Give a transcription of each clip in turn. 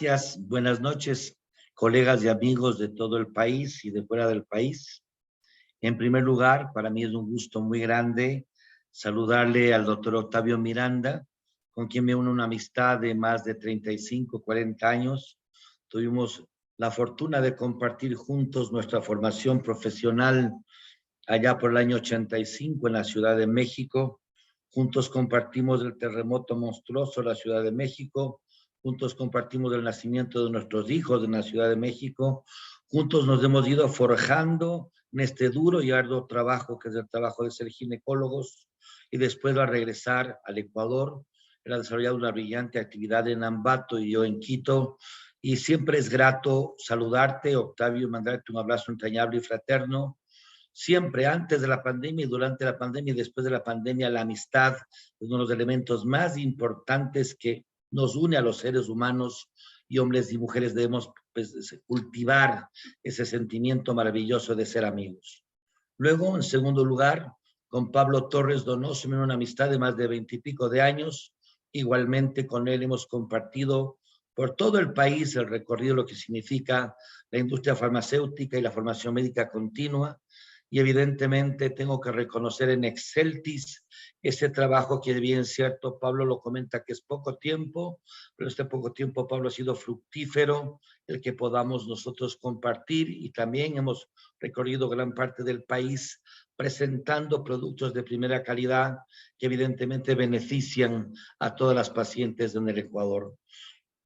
Gracias, buenas noches, colegas y amigos de todo el país y de fuera del país. En primer lugar, para mí es un gusto muy grande saludarle al doctor Octavio Miranda, con quien me une una amistad de más de 35, 40 años. Tuvimos la fortuna de compartir juntos nuestra formación profesional allá por el año 85 en la Ciudad de México. Juntos compartimos el terremoto monstruoso de la Ciudad de México. Juntos compartimos el nacimiento de nuestros hijos en la Ciudad de México. Juntos nos hemos ido forjando en este duro y arduo trabajo que es el trabajo de ser ginecólogos, y después al regresar al Ecuador, él ha desarrollado una brillante actividad en Ambato y yo en Quito, y siempre es grato saludarte, Octavio, mandarte un abrazo entrañable y fraterno. Siempre antes de la pandemia y durante la pandemia y después de la pandemia, la amistad es uno de los elementos más importantes que nos une a los seres humanos, y hombres y mujeres debemos cultivar ese sentimiento maravilloso de ser amigos. Luego, en segundo lugar, con Pablo Torres Donoso, una amistad de más de 20 y pico de años. Igualmente con él hemos compartido por todo el país el recorrido, lo que significa la industria farmacéutica y la formación médica continua. Y evidentemente tengo que reconocer en Exceltis ese trabajo que, bien cierto, Pablo lo comenta que es poco tiempo, pero este poco tiempo, Pablo, ha sido fructífero el que podamos nosotros compartir, y también hemos recorrido gran parte del país presentando productos de primera calidad que evidentemente benefician a todas las pacientes en el Ecuador.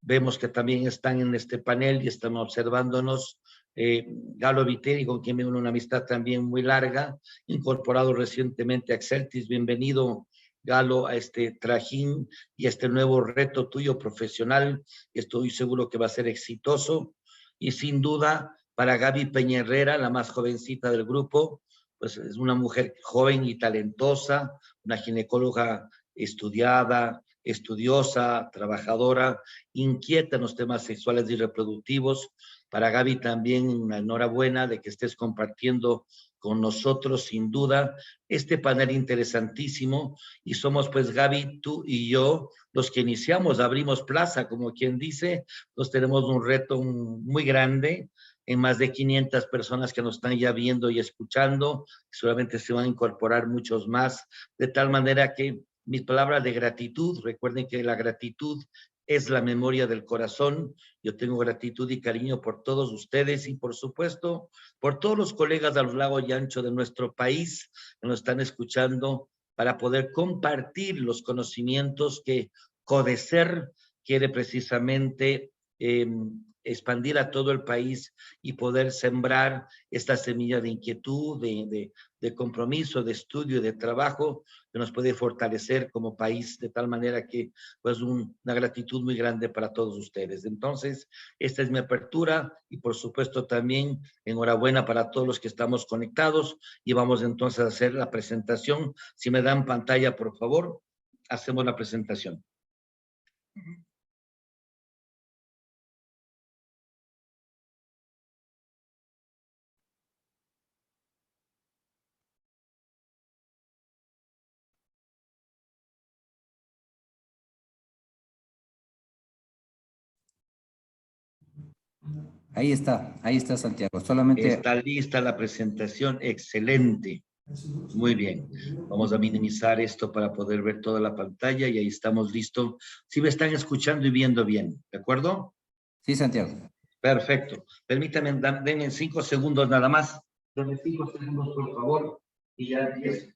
Vemos que también están en este panel y están observándonos Galo Viteri, con quien me une una amistad también muy larga, incorporado recientemente a Exceltis. Bienvenido, Galo, a este trajín y a este nuevo reto tuyo profesional. Estoy seguro que va a ser exitoso. Y sin duda, para Gaby Peña Herrera, la más jovencita del grupo, pues es una mujer joven y talentosa, una ginecóloga estudiada, estudiosa, trabajadora, inquieta en los temas sexuales y reproductivos. Para Gaby también una enhorabuena de que estés compartiendo con nosotros, sin duda, este panel interesantísimo. Y somos pues Gaby, tú y yo los que iniciamos, abrimos plaza, como quien dice. Nos tenemos un reto muy grande en más de 500 personas que nos están ya viendo y escuchando. Seguramente se van a incorporar muchos más, de tal manera que mis palabras de gratitud, recuerden que la gratitud es la memoria del corazón. Yo tengo gratitud y cariño por todos ustedes y, por supuesto, por todos los colegas a lo largo y ancho de nuestro país que nos están escuchando, para poder compartir los conocimientos que CODECER quiere precisamente expandir a todo el país y poder sembrar esta semilla de inquietud, de compromiso, de estudio, de trabajo, que nos puede fortalecer como país, de tal manera que pues una gratitud muy grande para todos ustedes. Entonces, esta es mi apertura, y por supuesto también enhorabuena para todos los que estamos conectados, y vamos entonces a hacer la presentación. Si me dan pantalla, por favor, hacemos la presentación. Ahí está Santiago. Solamente está lista la presentación, excelente. Muy bien, vamos a minimizar esto para poder ver toda la pantalla, y ahí estamos listos. Si me están escuchando y viendo bien, ¿de acuerdo? sí, Santiago. Perfecto. Permítanme, denme 5 segundos nada más. Denme 5 segundos, por favor, y ya empiezo.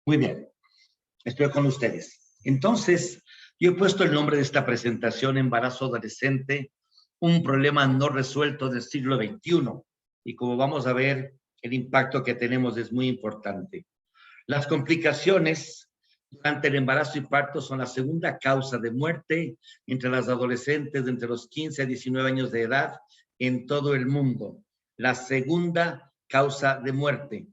Muy bien, estoy con ustedes. Entonces, yo he puesto el nombre de esta presentación: embarazo adolescente, un problema no resuelto del siglo XXI. Y como vamos a ver, el impacto que tenemos es muy importante. Las complicaciones durante el embarazo y parto son la segunda causa de muerte entre las adolescentes de entre los 15 a 19 años de edad en todo el mundo. La segunda causa de muerte.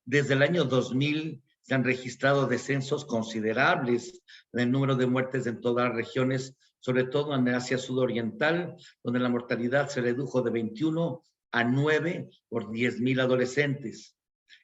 Desde el año 2000 se han registrado descensos considerables en el número de muertes en todas las regiones, sobre todo en Asia Sudoriental, donde la mortalidad se redujo de 21 a 9 por 10,000 adolescentes.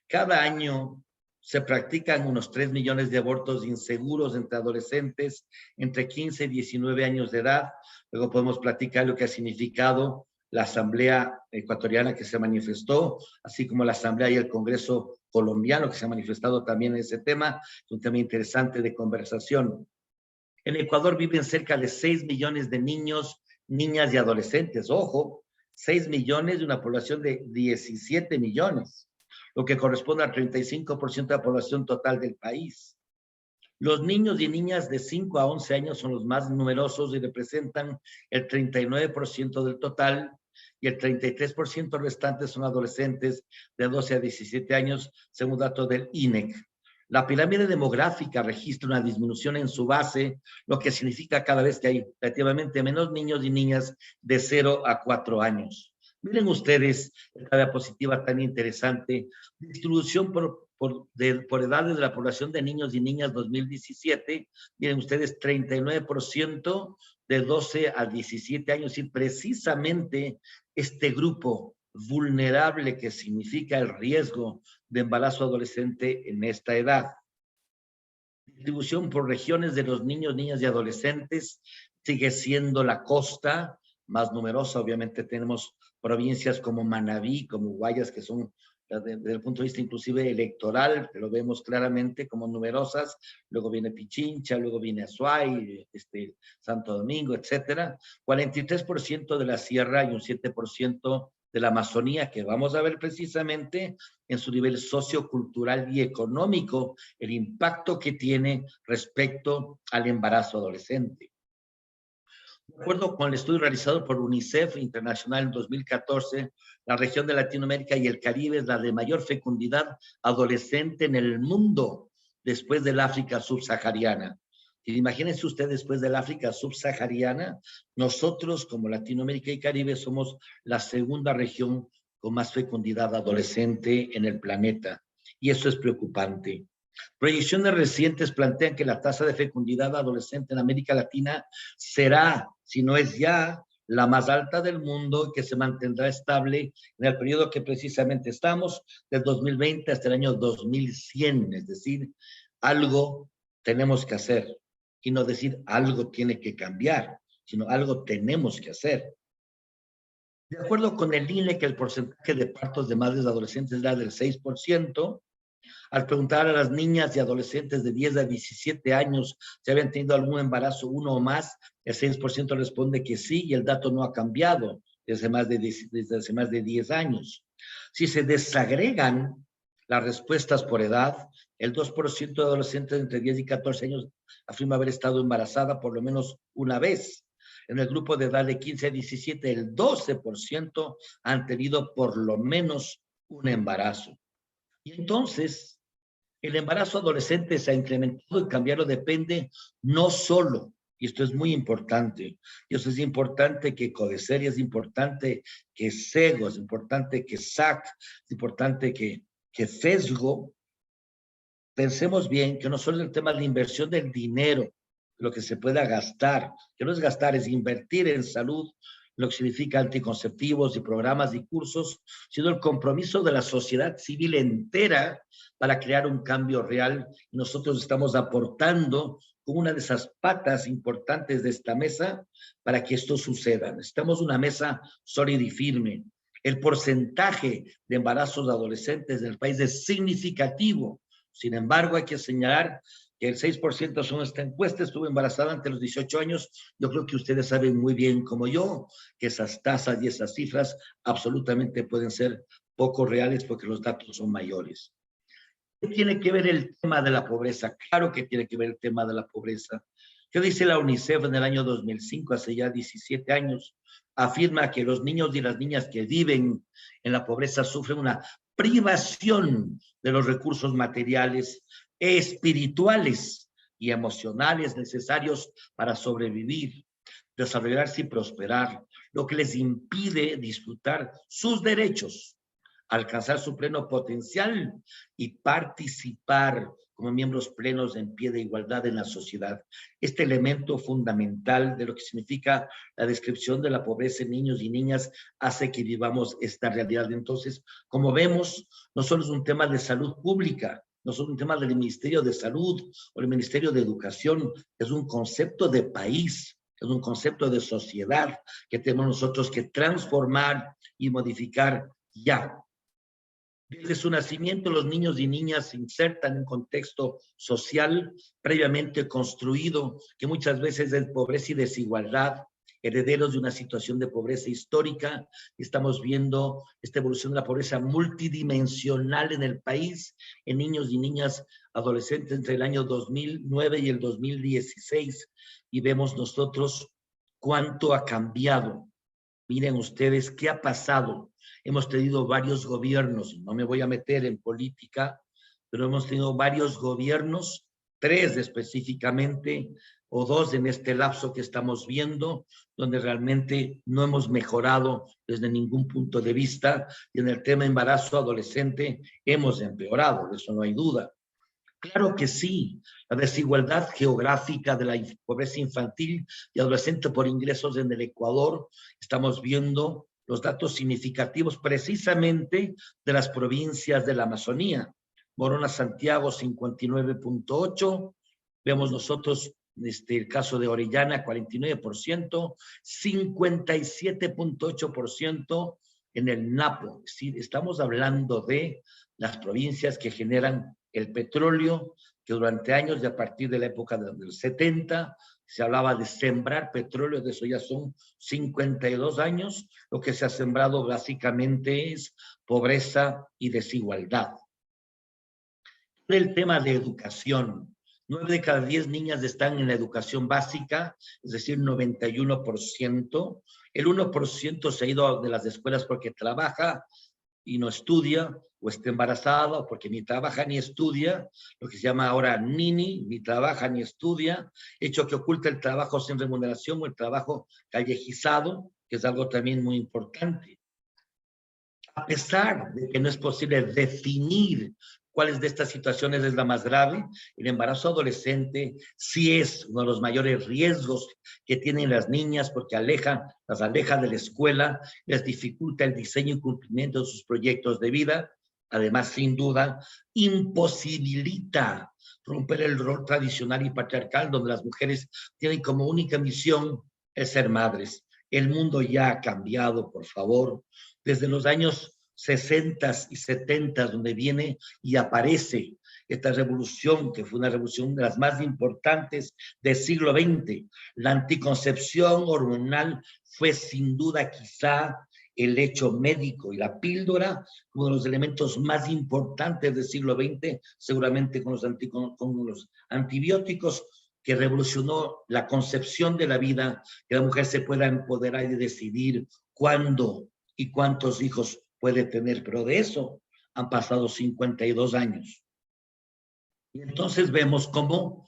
Cada año se practican unos 3 millones de abortos inseguros entre adolescentes entre 15 y 19 años de edad. Luego podemos platicar lo que ha significado la Asamblea Ecuatoriana que se manifestó, así como la Asamblea y el Congreso colombiano que se ha manifestado también en ese tema. Es un tema interesante de conversación. En Ecuador viven cerca de 6 millones de niños, niñas y adolescentes. Ojo, 6 millones de una población de 17 millones, lo que corresponde al 35% de la población total del país. Los niños y niñas de 5 a 11 años son los más numerosos y representan el 39% del total, y el 33% restantes son adolescentes de 12 a 17 años, según datos del INEC. La pirámide demográfica registra una disminución en su base, lo que significa cada vez que hay relativamente menos niños y niñas de 0 a 4 años. Miren ustedes esta diapositiva tan interesante, distribución por edades de la población de niños y niñas 2017. Miren ustedes, 39% de 12 a 17 años, y precisamente este grupo vulnerable que significa el riesgo de embarazo adolescente en esta edad. Distribución por regiones de los niños, niñas y adolescentes sigue siendo la costa más numerosa. Obviamente tenemos provincias como Manabí, como Guayas, que son desde el punto de vista inclusive electoral, que lo vemos claramente como numerosas. Luego viene Pichincha, luego viene Azuay, Santo Domingo, etcétera. 43% de la sierra y un 7% de la Amazonía, que vamos a ver precisamente en su nivel sociocultural y económico, el impacto que tiene respecto al embarazo adolescente. De acuerdo con el estudio realizado por UNICEF Internacional en 2014, la región de Latinoamérica y el Caribe es la de mayor fecundidad adolescente en el mundo, después del África subsahariana. Imagínense ustedes, después del África subsahariana, nosotros como Latinoamérica y Caribe somos la segunda región con más fecundidad adolescente en el planeta. Y eso es preocupante. Proyecciones recientes plantean que la tasa de fecundidad adolescente en América Latina será, si no es ya, la más alta del mundo, y que se mantendrá estable en el periodo que precisamente estamos, del 2020 hasta el año 2100. Es decir, algo tenemos que hacer. Y no decir algo tiene que cambiar, sino algo tenemos que hacer. De acuerdo con el INEC, el porcentaje de partos de madres adolescentes era del 6%. Al preguntar a las niñas y adolescentes de 10 a 17 años si habían tenido algún embarazo, uno o más, el 6% responde que sí, y el dato no ha cambiado desde hace más de 10 años. Si se desagregan las respuestas por edad, el 2% de adolescentes entre 10 y 14 años afirma haber estado embarazada por lo menos una vez. En el grupo de edad de 15 a 17, el 12% han tenido por lo menos un embarazo. Y entonces, el embarazo adolescente se ha incrementado, y cambiarlo depende no solo, y esto es muy importante, y eso es importante que CODECER, es importante que SEGO, es importante que SAC, es importante que FESGO, pensemos bien que no solo el tema de la inversión del dinero, lo que se pueda gastar, que no es gastar, es invertir en salud, lo que significa anticonceptivos y programas y cursos, sino el compromiso de la sociedad civil entera para crear un cambio real. Nosotros estamos aportando con una de esas patas importantes de esta mesa para que esto suceda. Necesitamos una mesa sólida y firme. El porcentaje de embarazos adolescentes del país es significativo. Sin embargo, hay que señalar que el 6% son esta encuesta. Estuvo embarazada ante los 18 años. Yo creo que ustedes saben muy bien como yo que esas tasas y esas cifras absolutamente pueden ser poco reales porque los datos son mayores. ¿Qué tiene que ver el tema de la pobreza? Claro que tiene que ver el tema de la pobreza. ¿Qué dice la UNICEF en el año 2005, hace ya 17 años? Afirma que los niños y las niñas que viven en la pobreza sufren una privación de los recursos materiales, espirituales y emocionales necesarios para sobrevivir, desarrollarse y prosperar, lo que les impide disfrutar sus derechos, alcanzar su pleno potencial y participar como miembros plenos en pie de igualdad en la sociedad. Este elemento fundamental de lo que significa la descripción de la pobreza en niños y niñas hace que vivamos esta realidad. Entonces, como vemos, no solo es un tema de salud pública, no es un tema del Ministerio de Salud o el Ministerio de Educación, es un concepto de país, es un concepto de sociedad que tenemos nosotros que transformar y modificar ya. Desde su nacimiento, los niños y niñas se insertan en un contexto social previamente construido, que muchas veces es pobreza y desigualdad, herederos de una situación de pobreza histórica. Estamos viendo esta evolución de la pobreza multidimensional en el país, en niños y niñas adolescentes entre el año 2009 y el 2016, y vemos nosotros cuánto ha cambiado. Miren ustedes qué ha pasado. Hemos tenido varios gobiernos, no me voy a meter en política, pero hemos tenido varios gobiernos, 3 específicamente, o 2 en este lapso que estamos viendo, donde realmente no hemos mejorado desde ningún punto de vista, y en el tema embarazo adolescente hemos empeorado, de eso no hay duda. Claro que sí, la desigualdad geográfica de la pobreza infantil y adolescente por ingresos en el Ecuador, estamos viendo los datos significativos precisamente de las provincias de la Amazonía. Morona, Santiago, 59.8. Vemos nosotros el caso de Orellana, 49%, 57.8% en el Napo. Es decir, estamos hablando de las provincias que generan el petróleo, que durante años, y a partir de la época del 70, se hablaba de sembrar petróleo, de eso ya son 52 años, lo que se ha sembrado básicamente es pobreza y desigualdad. El tema de educación, 9 de cada 10 niñas están en la educación básica, es decir, 91%, el 1% se ha ido de las escuelas porque trabaja y no estudia, o está embarazada, o porque ni trabaja ni estudia, lo que se llama ahora ni trabaja ni estudia, hecho que oculta el trabajo sin remuneración o el trabajo callejizado, que es algo también muy importante. A pesar de que no es posible definir cuáles de estas situaciones es la más grave, el embarazo adolescente sí es uno de los mayores riesgos que tienen las niñas porque las aleja de la escuela, les dificulta el diseño y cumplimiento de sus proyectos de vida. Además, sin duda, imposibilita romper el rol tradicional y patriarcal donde las mujeres tienen como única misión el ser madres. El mundo ya ha cambiado, por favor. Desde los años 60 y 70, donde viene y aparece esta revolución, que fue una revolución de las más importantes del siglo XX. La anticoncepción hormonal fue sin duda quizá el hecho médico y la píldora, uno de los elementos más importantes del siglo XX, seguramente con los antibióticos, que revolucionó la concepción de la vida, que la mujer se pueda empoderar y decidir cuándo y cuántos hijos puede tener, pero de eso han pasado 52 años. Y entonces vemos cómo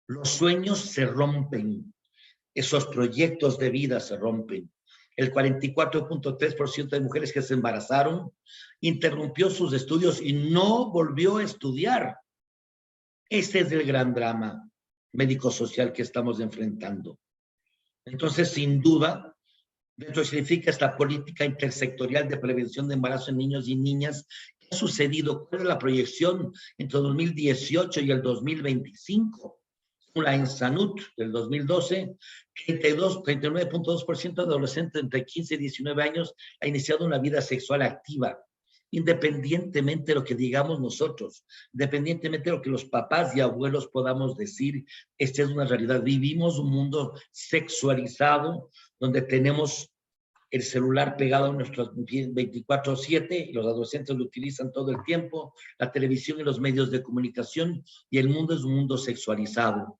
los sueños se rompen, esos proyectos de vida se rompen. El 44.3% de mujeres que se embarazaron interrumpió sus estudios y no volvió a estudiar. Ese es el gran drama médico-social que estamos enfrentando. Entonces, sin duda, dentro significa esta política intersectorial de prevención de embarazo en niños y niñas. ¿Qué ha sucedido? ¿Cuál es la proyección entre 2018 y el 2025? La ENSANUT del 2012, 39.2% de adolescentes entre 15 y 19 años ha iniciado una vida sexual activa, independientemente de lo que digamos nosotros, independientemente de lo que los papás y abuelos podamos decir. Esta es una realidad. Vivimos un mundo sexualizado, donde tenemos el celular pegado a nuestros 24/7 y los adolescentes lo utilizan todo el tiempo, la televisión y los medios de comunicación, y el mundo es un mundo sexualizado.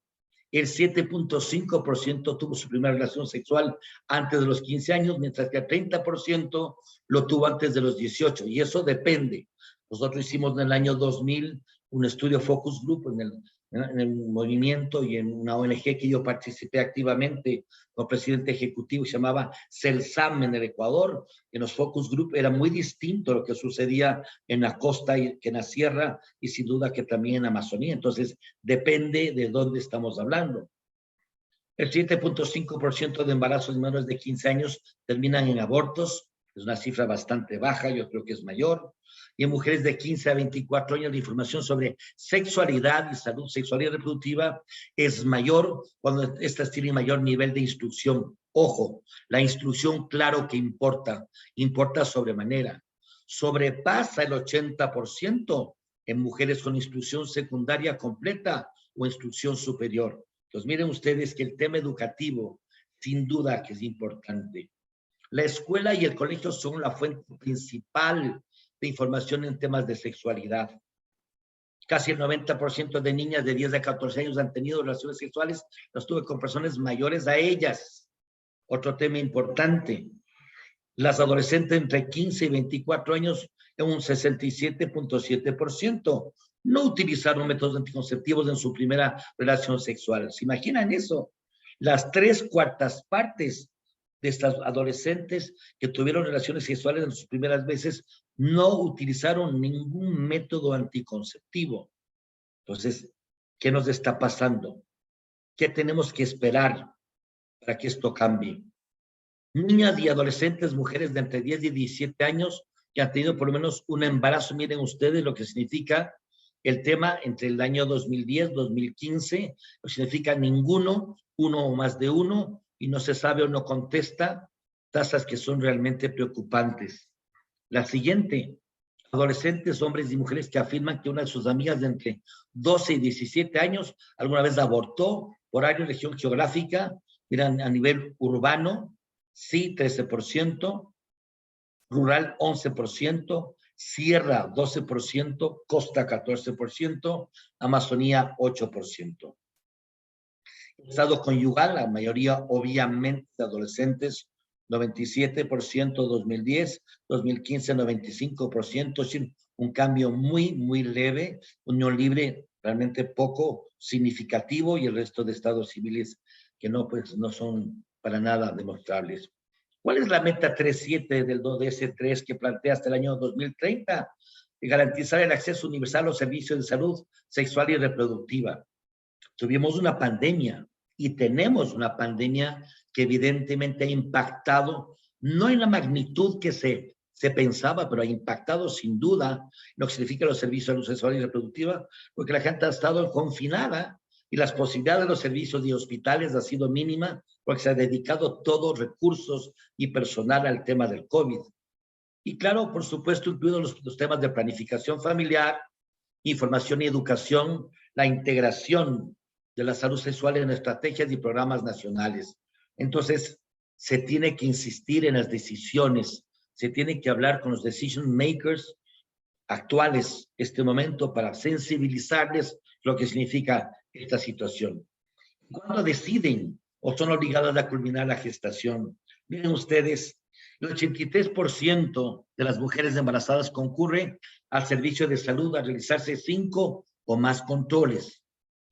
El 7.5% tuvo su primera relación sexual antes de los 15 años, mientras que el 30% lo tuvo antes de los 18, y eso depende. Nosotros hicimos en el año 2000 un estudio focus group en el movimiento y en una ONG que yo participé activamente como presidente ejecutivo, se llamaba CELSAM en el Ecuador. En los focus group era muy distinto lo que sucedía en la costa que en la sierra, y sin duda que también en Amazonía. Entonces, depende de dónde estamos hablando. El 7.5% de embarazos menores de 15 años terminan en abortos. Es una cifra bastante baja, yo creo que es mayor. Y en mujeres de 15 a 24 años, la información sobre sexualidad y salud sexual y reproductiva es mayor cuando estas tienen mayor nivel de instrucción. Ojo, la instrucción, claro que importa sobremanera. Sobrepasa el 80% en mujeres con instrucción secundaria completa o instrucción superior. Entonces, miren ustedes que el tema educativo, sin duda que es importante. La escuela y el colegio son la fuente principal de información en temas de sexualidad. Casi el 90% de niñas de 10 a 14 años han tenido relaciones sexuales, las tuve con personas mayores a ellas. Otro tema importante. Las adolescentes entre 15 y 24 años, en un 67.7%, no utilizaron métodos anticonceptivos en su primera relación sexual. ¿Se imaginan eso? Las 3/4 partes de estas adolescentes que tuvieron relaciones sexuales en sus primeras veces no utilizaron ningún método anticonceptivo. Entonces, ¿qué nos está pasando? ¿Qué tenemos que esperar para que esto cambie? Niñas y adolescentes, mujeres de entre 10 y 17 años que han tenido por lo menos un embarazo, miren ustedes lo que significa el tema entre el año 2010, 2015, no significa ninguno, uno o más de uno, y no se sabe o no contesta, tasas que son realmente preocupantes. La siguiente, adolescentes, hombres y mujeres que afirman que una de sus amigas de entre 12 y 17 años alguna vez abortó por área, región geográfica, miran a nivel urbano, sí, 13%, rural 11%, sierra 12%, costa 14%, Amazonía 8%. Estado conyugal, la mayoría obviamente de adolescentes, 97% 2010, 2015 95%, es decir, un cambio muy leve, unión libre realmente poco significativo, y el resto de estados civiles que no, pues, no son para nada demostrables. ¿Cuál es la meta 3.7 del ODS3 que plantea hasta el año 2030? Garantizar el acceso universal a los servicios de salud sexual y reproductiva. Tuvimos una pandemia y tenemos una pandemia que evidentemente ha impactado, no en la magnitud que se pensaba, pero ha impactado sin duda lo que significa los servicios de salud sexual y reproductiva, porque la gente ha estado confinada y las posibilidades de los servicios de hospitales ha sido mínima, porque se ha dedicado todos recursos y personal al tema del COVID. Y claro, por supuesto, incluidos los temas de planificación familiar, información y educación, la integración de la salud sexual en estrategias y programas nacionales. Entonces, se tiene que insistir en las decisiones, se tiene que hablar con los decision makers actuales este momento para sensibilizarles lo que significa esta situación. ¿Cuándo deciden o son obligadas a culminar la gestación? Miren ustedes, el 83% de las mujeres embarazadas concurre al servicio de salud a realizarse 5 o más controles.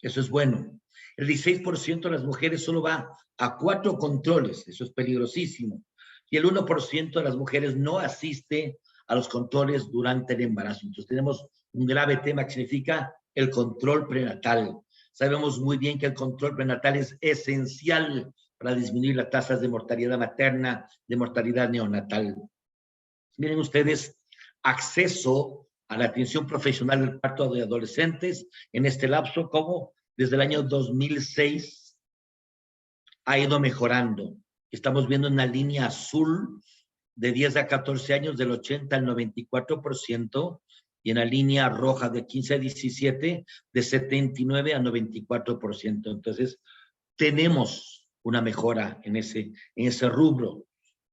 Eso es bueno. El 16% de las mujeres solo va a 4 controles. Eso es peligrosísimo. Y el 1% de las mujeres no asiste a los controles durante el embarazo. Entonces tenemos un grave tema que significa el control prenatal. Sabemos muy bien que el control prenatal es esencial para disminuir las tasas de mortalidad materna, de mortalidad neonatal. Miren ustedes, acceso a la atención profesional del parto de adolescentes en este lapso, como desde el año 2006 ha ido mejorando. Estamos viendo una línea azul de 10 a 14 años del 80 al 94%, y en la línea roja de 15 a 17 de 79 a 94%. Entonces, tenemos una mejora en ese rubro,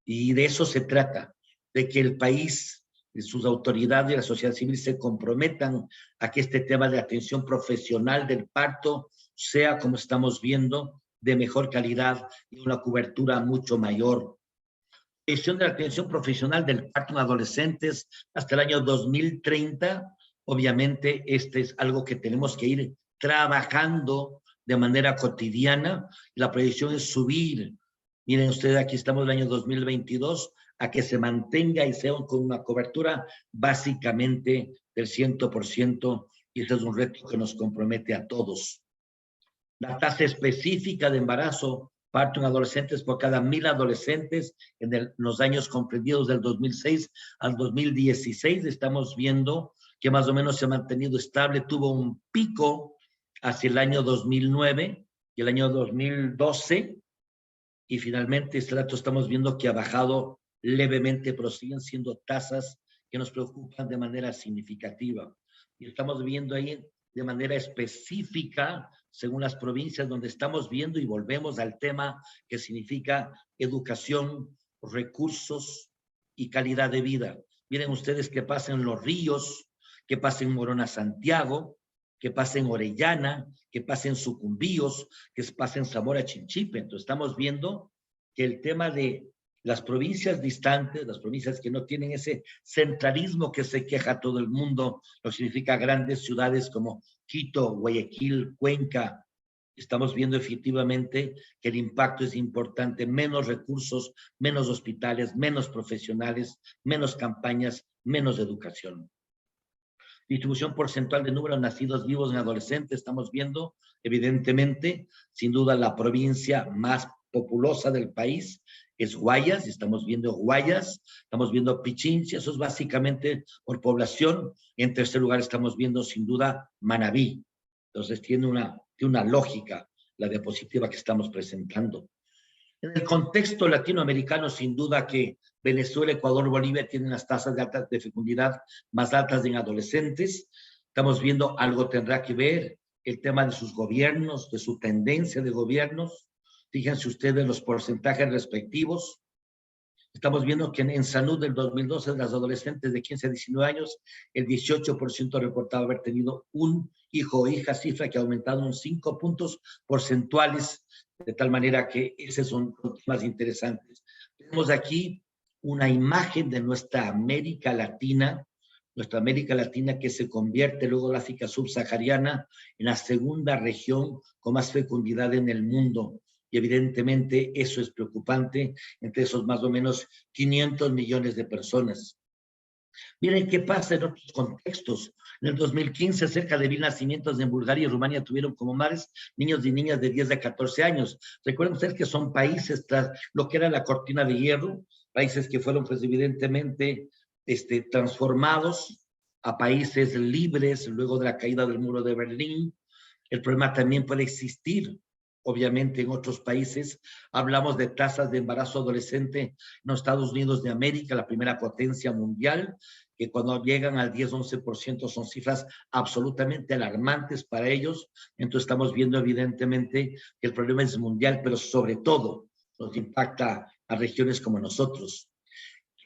y de eso se trata, de que el país, sus autoridades y la sociedad civil se comprometan a que este tema de atención profesional del parto sea, como estamos viendo, de mejor calidad y una cobertura mucho mayor. Gestión de la atención profesional del parto en adolescentes hasta el año 2030. Obviamente, este es algo que tenemos que ir trabajando de manera cotidiana. La proyección es subir. Miren ustedes, aquí estamos en el año 2022, a que se mantenga y sea con una cobertura básicamente del 100%, y este es un reto que nos compromete a todos. La tasa específica de embarazo, parto en adolescentes por cada 1,000 adolescentes en los años comprendidos del 2006 al 2016, estamos viendo que más o menos se ha mantenido estable, tuvo un pico hacia el año 2009 y el año 2012, y finalmente este dato estamos viendo que ha bajado levemente, pero siguen siendo tasas que nos preocupan de manera significativa. Y estamos viendo ahí de manera específica, según las provincias donde estamos viendo, y volvemos al tema que significa educación, recursos y calidad de vida. Miren ustedes qué pasa en Los Ríos, qué pasa en Morona Santiago, que pasa en Orellana, que pasa en Sucumbíos, que pasa en Zamora Chinchipe. Entonces estamos viendo que el tema de las provincias distantes, las provincias que no tienen ese centralismo que se queja todo el mundo, lo que significa grandes ciudades como Quito, Guayaquil, Cuenca, estamos viendo efectivamente que el impacto es importante, menos recursos, menos hospitales, menos profesionales, menos campañas, menos educación. Distribución porcentual de número de nacidos vivos en adolescentes, estamos viendo, evidentemente, sin duda la provincia más populosa del país es Guayas, estamos viendo Guayas, estamos viendo Pichincha, eso es básicamente por población. En tercer lugar estamos viendo sin duda Manabí. Entonces tiene una lógica la diapositiva que estamos presentando. En el contexto latinoamericano, sin duda que Venezuela, Ecuador, Bolivia tienen las tasas de fecundidad más altas en adolescentes. Estamos viendo algo tendrá que ver el tema de sus gobiernos, de su tendencia de gobiernos. Fíjense ustedes los porcentajes respectivos. Estamos viendo que en salud del 2012 de las adolescentes de 15 a 19 años, el 18% reportaba haber tenido un hijo o hija, cifra que ha aumentado en 5 puntos porcentuales, de tal manera que esos son los más interesantes. Tenemos aquí una imagen de nuestra América Latina que se convierte luego la África subsahariana en la segunda región con más fecundidad en el mundo. Y evidentemente eso es preocupante entre esos más o menos 500 millones de personas. Miren qué pasa en otros contextos. En el 2015, cerca de 1,000 nacimientos en Bulgaria y Rumania tuvieron como madres niños y niñas de 10 a 14 años. Recuerden ustedes que son países tras lo que era la cortina de hierro, países que fueron pues evidentemente transformados a países libres luego de la caída del muro de Berlín. El problema también puede existir obviamente en otros países. Hablamos de tasas de embarazo adolescente en los Estados Unidos de América, la primera potencia mundial, que cuando llegan al 10-11% son cifras absolutamente alarmantes para ellos. Entonces estamos viendo evidentemente que el problema es mundial, pero sobre todo nos impacta a regiones como nosotros.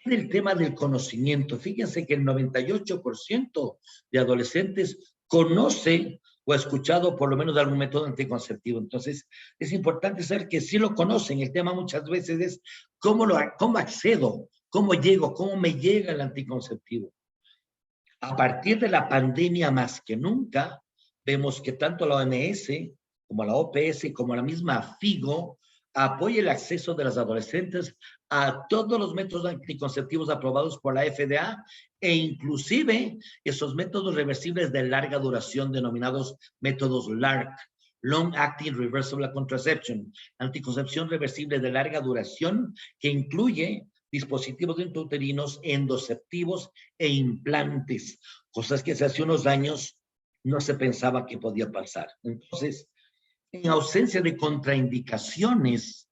En el tema del conocimiento, fíjense que el 98% de adolescentes conoce o ha escuchado por lo menos de algún método anticonceptivo. Entonces, es importante saber que sí lo conocen. El tema muchas veces es cómo accedo, cómo llego, cómo me llega el anticonceptivo. A partir de la pandemia más que nunca, vemos que tanto la OMS como la OPS como la misma FIGO apoya el acceso de las adolescentes a todos los métodos anticonceptivos aprobados por la FDA e inclusive esos métodos reversibles de larga duración denominados métodos LARC, Long Acting Reversible Contraception, anticoncepción reversible de larga duración que incluye dispositivos intrauterinos, endoceptivos e implantes, cosas que hace unos años no se pensaba que podía pasar. Entonces, en ausencia de contraindicaciones,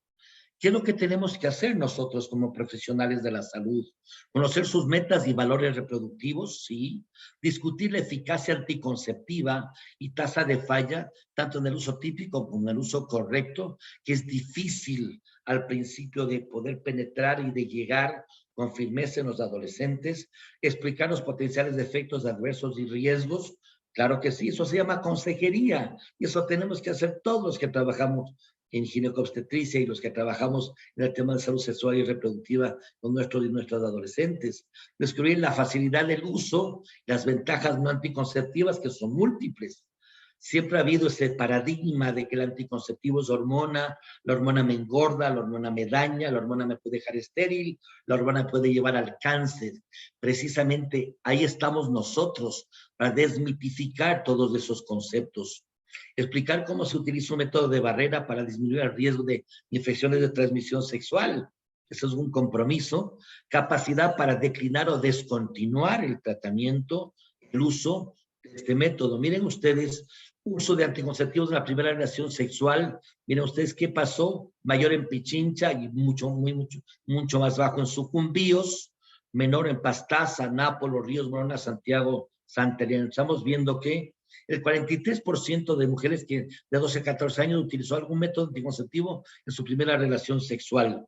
¿qué es lo que tenemos que hacer nosotros como profesionales de la salud? Conocer sus metas y valores reproductivos, sí. Discutir la eficacia anticonceptiva y tasa de falla, tanto en el uso típico como en el uso correcto, que es difícil al principio de poder penetrar y de llegar con firmeza en los adolescentes. Explicar los potenciales efectos adversos y riesgos. Claro que sí, eso se llama consejería y eso tenemos que hacer todos los que trabajamos en ginecobstetricia y los que trabajamos en el tema de salud sexual y reproductiva con nuestros y nuestras adolescentes. Descubrir la facilidad del uso, las ventajas no anticonceptivas que son múltiples. Siempre ha habido ese paradigma de que el anticonceptivo es hormona, la hormona me engorda, la hormona me daña, la hormona me puede dejar estéril, la hormona me puede llevar al cáncer. Precisamente ahí estamos nosotros para desmitificar todos esos conceptos. Explicar cómo se utiliza un método de barrera para disminuir el riesgo de infecciones de transmisión sexual. Eso es un compromiso. Capacidad para declinar o descontinuar el tratamiento, el uso de este método. Miren ustedes, uso de anticonceptivos en la primera relación sexual. Miren ustedes qué pasó. Mayor en Pichincha y mucho más bajo en Sucumbíos. Menor en Pastaza, Nápoles, Ríos, Morona, Santiago, Santa Elena. Estamos viendo que el 43% de mujeres que de 12 a 14 años utilizó algún método anticonceptivo en su primera relación sexual.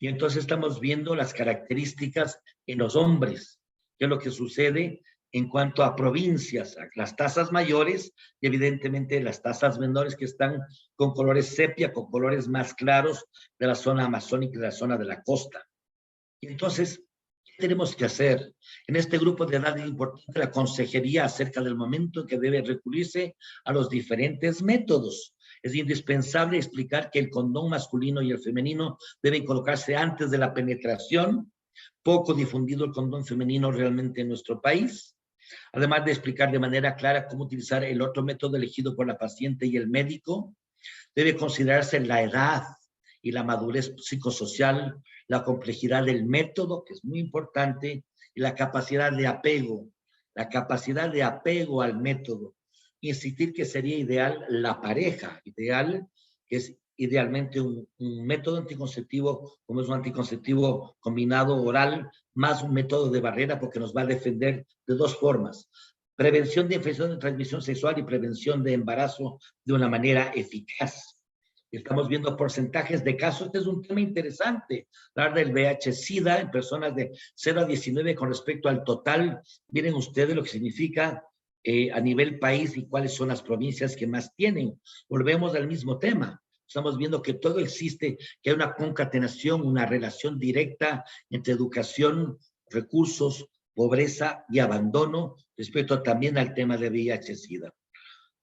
Y entonces estamos viendo las características en los hombres, qué es lo que sucede en cuanto a provincias, las tasas mayores y evidentemente las tasas menores que están con colores sepia, con colores más claros de la zona amazónica y de la zona de la costa. Y entonces, ¿qué tenemos que hacer? En este grupo de edad es importante la consejería acerca del momento en que debe recurrirse a los diferentes métodos. Es indispensable explicar que el condón masculino y el femenino deben colocarse antes de la penetración. Poco difundido el condón femenino realmente en nuestro país. Además de explicar de manera clara cómo utilizar el otro método elegido por la paciente y el médico, debe considerarse la edad y la madurez psicosocial, la complejidad del método, que es muy importante, y la capacidad de apego al método. Insistir que sería ideal la pareja, ideal, que es idealmente un método anticonceptivo, como es un anticonceptivo combinado oral, más un método de barrera, porque nos va a defender de dos formas. Prevención de infección de transmisión sexual y prevención de embarazo de una manera eficaz. Estamos viendo porcentajes de casos. Este es un tema interesante, hablar del VIH-Sida en personas de 0 a 19 con respecto al total. Miren ustedes lo que significa a nivel país y cuáles son las provincias que más tienen. Volvemos al mismo tema. Estamos viendo que todo existe, que hay una concatenación, una relación directa entre educación, recursos, pobreza y abandono respecto también al tema de VIH-Sida.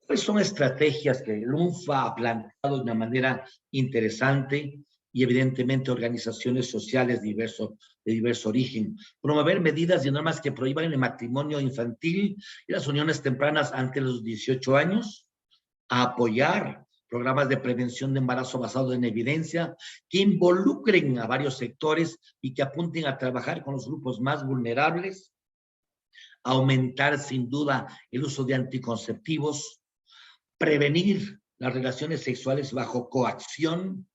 ¿Cuáles son estrategias que el UNFPA ha planteado de una manera interesante y evidentemente organizaciones sociales de diverso origen? Promover medidas y normas que prohíban el matrimonio infantil y las uniones tempranas antes de los 18 años. A apoyar programas de prevención de embarazo basados en evidencia que involucren a varios sectores y que apunten a trabajar con los grupos más vulnerables. Aumentar sin duda el uso de anticonceptivos. Prevenir las relaciones sexuales bajo coacción,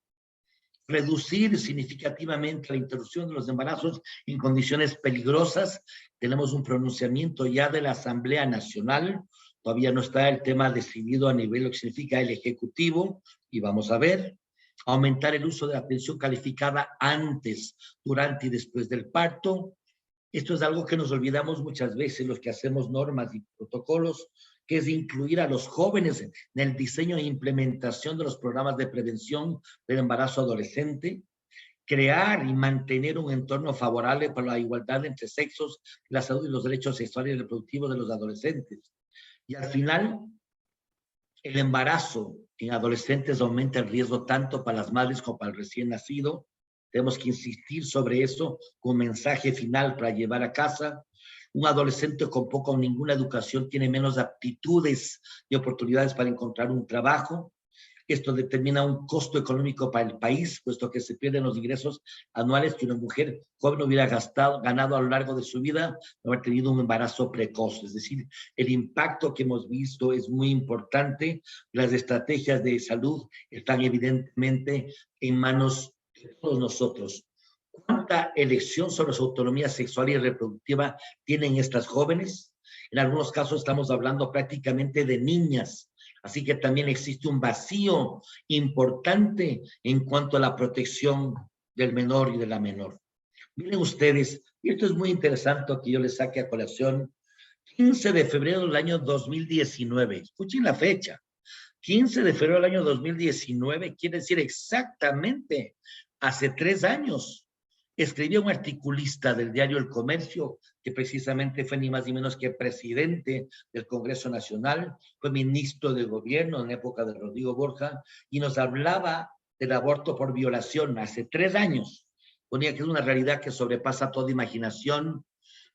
reducir significativamente la interrupción de los embarazos en condiciones peligrosas. Tenemos un pronunciamiento ya de la Asamblea Nacional, todavía no está el tema decidido a nivel lo que significa el Ejecutivo, y vamos a ver. Aumentar el uso de la atención calificada antes, durante y después del parto. Esto es algo que nos olvidamos muchas veces los que hacemos normas y protocolos, que es incluir a los jóvenes en el diseño e implementación de los programas de prevención del embarazo adolescente, crear y mantener un entorno favorable para la igualdad entre sexos, la salud y los derechos sexuales y reproductivos de los adolescentes. Y al final, el embarazo en adolescentes aumenta el riesgo tanto para las madres como para el recién nacido. Tenemos que insistir sobre eso con mensaje final para llevar a casa. Un adolescente con poca o ninguna educación tiene menos aptitudes y oportunidades para encontrar un trabajo. Esto determina un costo económico para el país, puesto que se pierden los ingresos anuales que una mujer joven hubiera ganado a lo largo de su vida de haber tenido un embarazo precoz. Es decir, el impacto que hemos visto es muy importante. Las estrategias de salud están evidentemente en manos de todos nosotros. ¿Cuánta elección sobre su autonomía sexual y reproductiva tienen estas jóvenes? En algunos casos estamos hablando prácticamente de niñas. Así que también existe un vacío importante en cuanto a la protección del menor y de la menor. Miren ustedes, y esto es muy interesante que yo les saque a colación, 15 de febrero del año 2019, escuchen la fecha, 15 de febrero del año 2019, quiere decir exactamente hace 3 años, escribió un articulista del diario El Comercio, que precisamente fue ni más ni menos que presidente del Congreso Nacional, fue ministro de gobierno en la época de Rodrigo Borja, y nos hablaba del aborto por violación hace 3 años. Ponía que es una realidad que sobrepasa toda imaginación.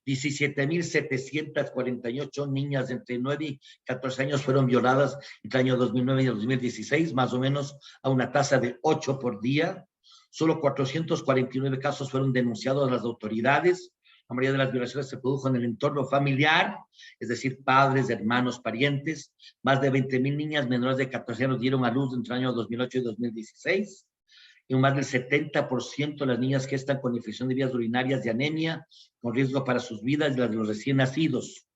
17.748 niñas de entre 9 y 14 años fueron violadas entre el año 2009 y el 2016, más o menos a una tasa de 8 por día. Solo 449 casos fueron denunciados a las autoridades. La mayoría de las violaciones se produjo en el entorno familiar, es decir, padres, hermanos, parientes. Más de 20.000 niñas menores de 14 años dieron a luz entre el año 2008 y 2016. Y más del 70% de las niñas que están con infección de vías urinarias y anemia, con riesgo para sus vidas, y las de los recién nacidos.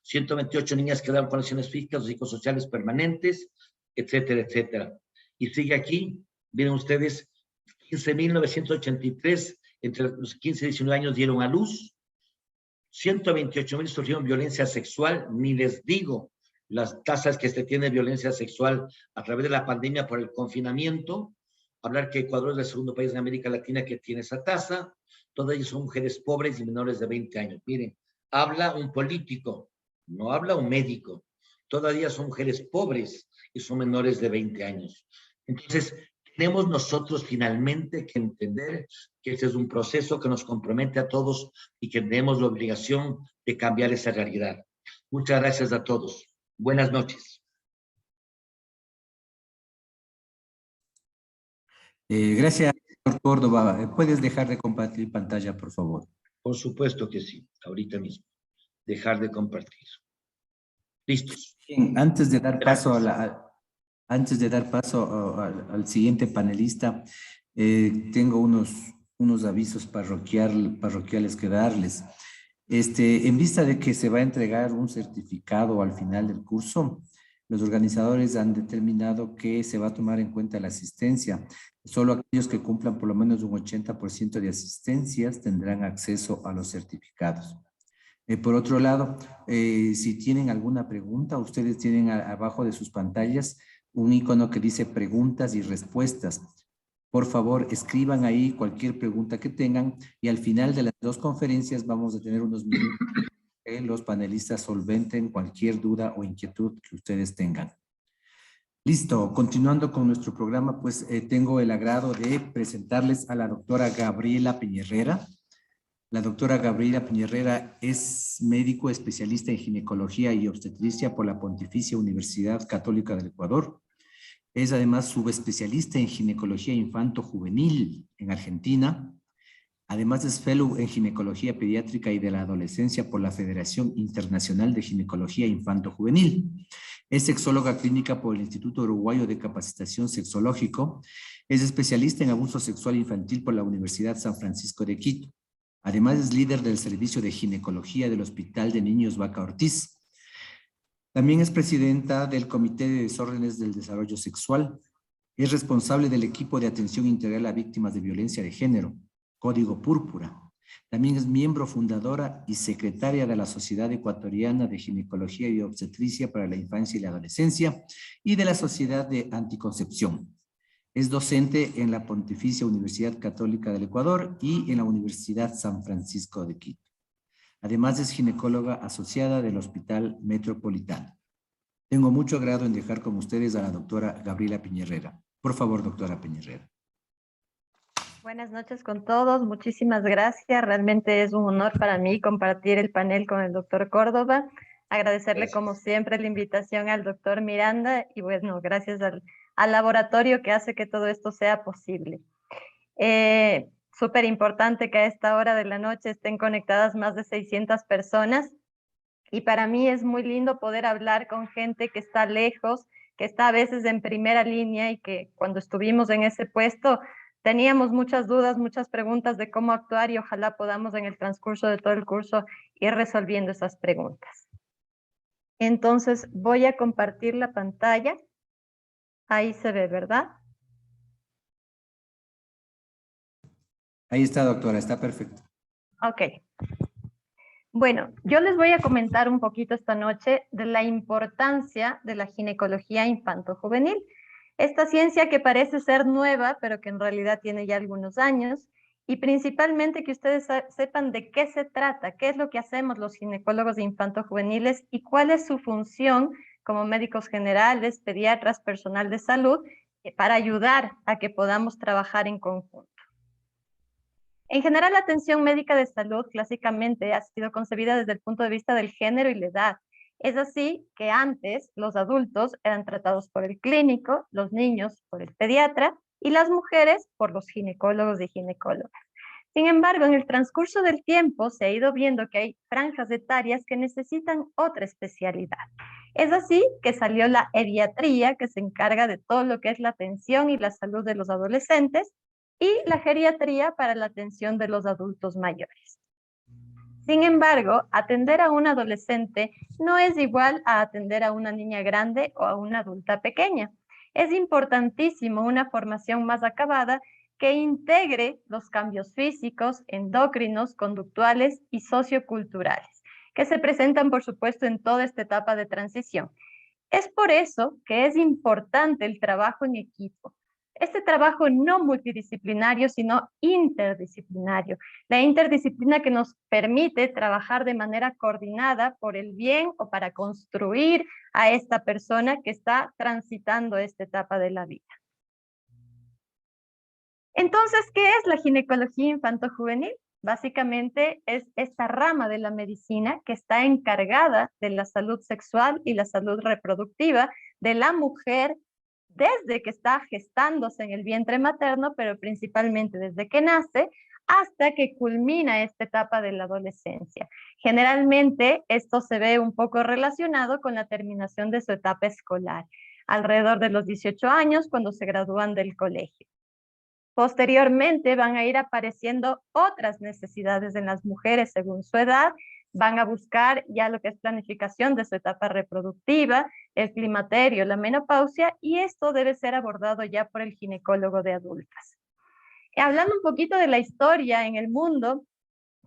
128 niñas quedaron con lesiones físicas o psicosociales permanentes, etcétera, etcétera. Y sigue aquí, miren ustedes, 15.983 entre los 15 y 19 años dieron a luz, 128.000 sufrieron violencia sexual, ni les digo las tasas que se tiene de violencia sexual a través de la pandemia por el confinamiento. Hablar que Ecuador es el segundo país en América Latina que tiene esa tasa. Todas ellas son mujeres pobres y menores de 20 años. Miren, habla un político, no habla un médico. Todas ellas son mujeres pobres y son menores de 20 años. Entonces, tenemos nosotros finalmente que entender que este es un proceso que nos compromete a todos y que tenemos la obligación de cambiar esa realidad. Muchas gracias a todos. Buenas noches. Gracias, doctor Córdoba. ¿Puedes dejar de compartir pantalla, por favor? Por supuesto que sí, ahorita mismo. Dejar de compartir. Listos. Bien, antes de dar paso Gracias. antes de dar paso al siguiente panelista, tengo unos avisos parroquiales que darles. En vista de que se va a entregar un certificado al final del curso, los organizadores han determinado que se va a tomar en cuenta la asistencia. Solo aquellos que cumplan por lo menos un 80% de asistencias tendrán acceso a los certificados. Por otro lado, si tienen alguna pregunta, ustedes tienen abajo de sus pantallas un icono que dice preguntas y respuestas. Por favor, escriban ahí cualquier pregunta que tengan y al final de las 2 conferencias vamos a tener unos minutos que los panelistas solventen cualquier duda o inquietud que ustedes tengan. Listo, continuando con nuestro programa, pues tengo el agrado de presentarles a la doctora Gabriela Peñerrera. La doctora Gabriela Peñerrera es médico especialista en ginecología y obstetricia por la Pontificia Universidad Católica del Ecuador. Es además subespecialista en ginecología infanto-juvenil en Argentina. Además es fellow en ginecología pediátrica y de la adolescencia por la Federación Internacional de Ginecología Infanto-Juvenil. Es sexóloga clínica por el Instituto Uruguayo de Capacitación Sexológico. Es especialista en abuso sexual infantil por la Universidad San Francisco de Quito. Además es líder del servicio de ginecología del Hospital de Niños Vaca Ortiz. También es presidenta del Comité de Desórdenes del Desarrollo Sexual. Es responsable del equipo de atención integral a víctimas de violencia de género, Código Púrpura. También es miembro fundadora y secretaria de la Sociedad Ecuatoriana de Ginecología y Obstetricia para la Infancia y la Adolescencia y de la Sociedad de Anticoncepción. Es docente en la Pontificia Universidad Católica del Ecuador y en la Universidad San Francisco de Quito. Además es ginecóloga asociada del Hospital Metropolitano. Tengo mucho agrado en dejar con ustedes a la doctora Gabriela Peñerrera. Por favor, doctora Peñerrera. Buenas noches con todos, muchísimas gracias. Realmente es un honor para mí compartir el panel con el doctor Córdoba. Agradecerle Gracias. como siempre la invitación al doctor Miranda y bueno, gracias al laboratorio que hace que todo esto sea posible. Súper importante que a esta hora de la noche estén conectadas más de 600 personas y para mí es muy lindo poder hablar con gente que está lejos, que está a veces en primera línea y que cuando estuvimos en ese puesto teníamos muchas dudas, muchas preguntas de cómo actuar y ojalá podamos en el transcurso de todo el curso ir resolviendo esas preguntas. Entonces voy a compartir la pantalla. Ahí se ve, ¿verdad? Ahí está, doctora, está perfecto. Ok. Bueno, yo les voy a comentar un poquito esta noche de la importancia de la ginecología infanto-juvenil. Esta ciencia que parece ser nueva, pero que en realidad tiene ya algunos años y principalmente que ustedes sepan de qué se trata, qué es lo que hacemos los ginecólogos de infantojuveniles y cuál es su función como médicos generales, pediatras, personal de salud, para ayudar a que podamos trabajar en conjunto. En general, la atención médica de salud clásicamente ha sido concebida desde el punto de vista del género y la edad. Es así que antes los adultos eran tratados por el clínico, los niños por el pediatra y las mujeres por los ginecólogos y ginecólogas. Sin embargo, en el transcurso del tiempo se ha ido viendo que hay franjas etarias que necesitan otra especialidad. Es así que salió la pediatría, que se encarga de todo lo que es la atención y la salud de los adolescentes, y la geriatría para la atención de los adultos mayores. Sin embargo, atender a un adolescente no es igual a atender a una niña grande o a una adulta pequeña. Es importantísimo una formación más acabada que integre los cambios físicos, endocrinos, conductuales y socioculturales, que se presentan, por supuesto, en toda esta etapa de transición. Es por eso que es importante el trabajo en equipo. Este trabajo no multidisciplinario, sino interdisciplinario. La interdisciplina que nos permite trabajar de manera coordinada por el bien o para construir a esta persona que está transitando esta etapa de la vida. Entonces, ¿qué es la ginecología infantojuvenil? Básicamente es esta rama de la medicina que está encargada de la salud sexual y la salud reproductiva de la mujer desde que está gestándose en el vientre materno, pero principalmente desde que nace hasta que culmina esta etapa de la adolescencia. Generalmente esto se ve un poco relacionado con la terminación de su etapa escolar, alrededor de los 18 años cuando se gradúan del colegio. Posteriormente van a ir apareciendo otras necesidades en las mujeres según su edad, van a buscar ya lo que es planificación de su etapa reproductiva, el climaterio, la menopausia, y esto debe ser abordado ya por el ginecólogo de adultas. Hablando un poquito de la historia en el mundo,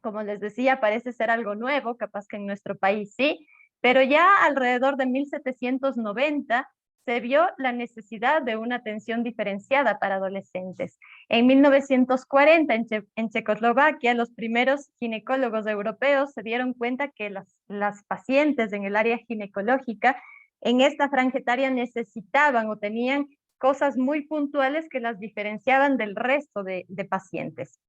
como les decía, parece ser algo nuevo, capaz que en nuestro país sí, pero ya alrededor de 1790 se vio la necesidad de una atención diferenciada para adolescentes. En 1940, en Checoslovaquia, los primeros ginecólogos europeos se dieron cuenta que las pacientes en el área ginecológica en esta franja etaria necesitaban o tenían cosas muy puntuales que las diferenciaban del resto de pacientes.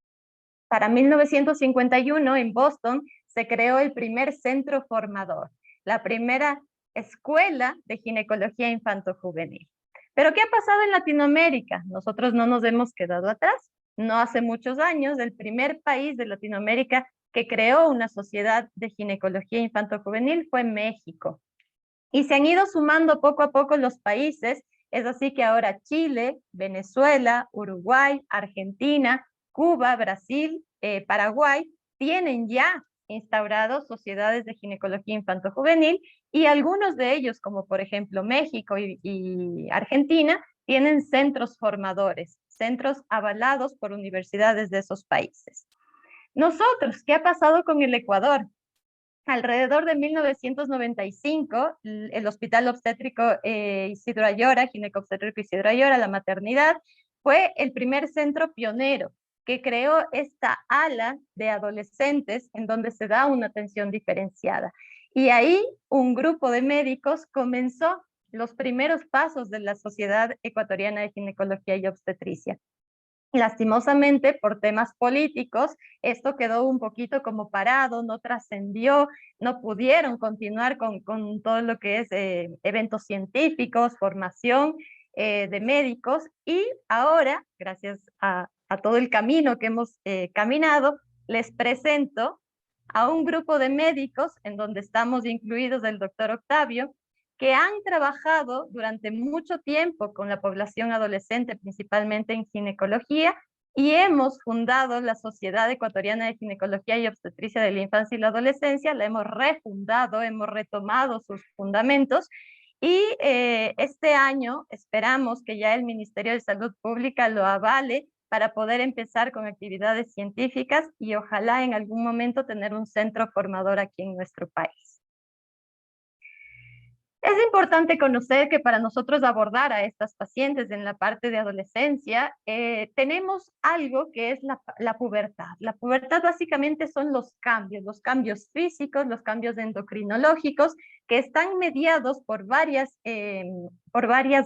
Para 1951, en Boston, se creó el primer centro formador, la primera escuela de ginecología infantojuvenil. ¿Pero qué ha pasado en Latinoamérica? Nosotros no nos hemos quedado atrás. No hace muchos años, el primer país de Latinoamérica que creó una sociedad de ginecología infantojuvenil fue México. Y se han ido sumando poco a poco los países, es así que ahora Chile, Venezuela, Uruguay, Argentina, Cuba, Brasil, Paraguay, tienen ya instaurados sociedades de ginecología infantojuvenil y algunos de ellos, como por ejemplo México y Argentina, tienen centros formadores, centros avalados por universidades de esos países. Nosotros, ¿qué ha pasado con el Ecuador? Alrededor de 1995, el Hospital Obstétrico Isidro Ayora, Ginecobstétrico Isidro Ayora, la maternidad, fue el primer centro pionero que creó esta ala de adolescentes en donde se da una atención diferenciada. Y ahí un grupo de médicos comenzó los primeros pasos de la Sociedad Ecuatoriana de Ginecología y Obstetricia. Lastimosamente, por temas políticos, esto quedó un poquito como parado, no trascendió, no pudieron continuar con todo lo que es eventos científicos, formación de médicos, y ahora, gracias a todo el camino que hemos caminado, les presento a un grupo de médicos en donde estamos incluidos el doctor Octavio, que han trabajado durante mucho tiempo con la población adolescente, principalmente en ginecología, y hemos fundado la Sociedad Ecuatoriana de Ginecología y Obstetricia de la Infancia y la Adolescencia, la hemos refundado, hemos retomado sus fundamentos, y este año esperamos que ya el Ministerio de Salud Pública lo avale para poder empezar con actividades científicas y ojalá en algún momento tener un centro formador aquí en nuestro país. Es importante conocer que para nosotros abordar a estas pacientes en la parte de adolescencia, tenemos algo que es la pubertad. La pubertad básicamente son los cambios físicos, los cambios endocrinológicos, que están mediados por varias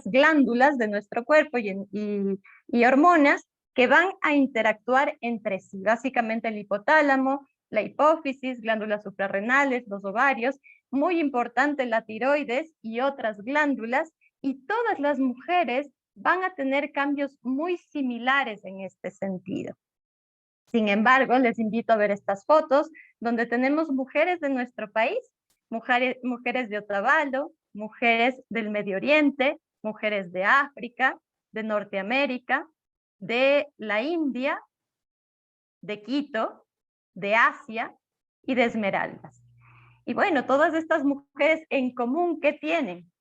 glándulas de nuestro cuerpo y hormonas que van a interactuar entre sí. Básicamente el hipotálamo, la hipófisis, glándulas suprarrenales, los ovarios, muy importante la tiroides y otras glándulas, y todas las mujeres van a tener cambios muy similares en este sentido. Sin embargo, les invito a ver estas fotos donde tenemos mujeres de nuestro país, mujeres de Otavalo, mujeres del Medio Oriente, mujeres de África, de Norteamérica, de la India, de Quito, de Asia y de Esmeraldas. Y bueno, todas estas mujeres en común, ¿qué tienen?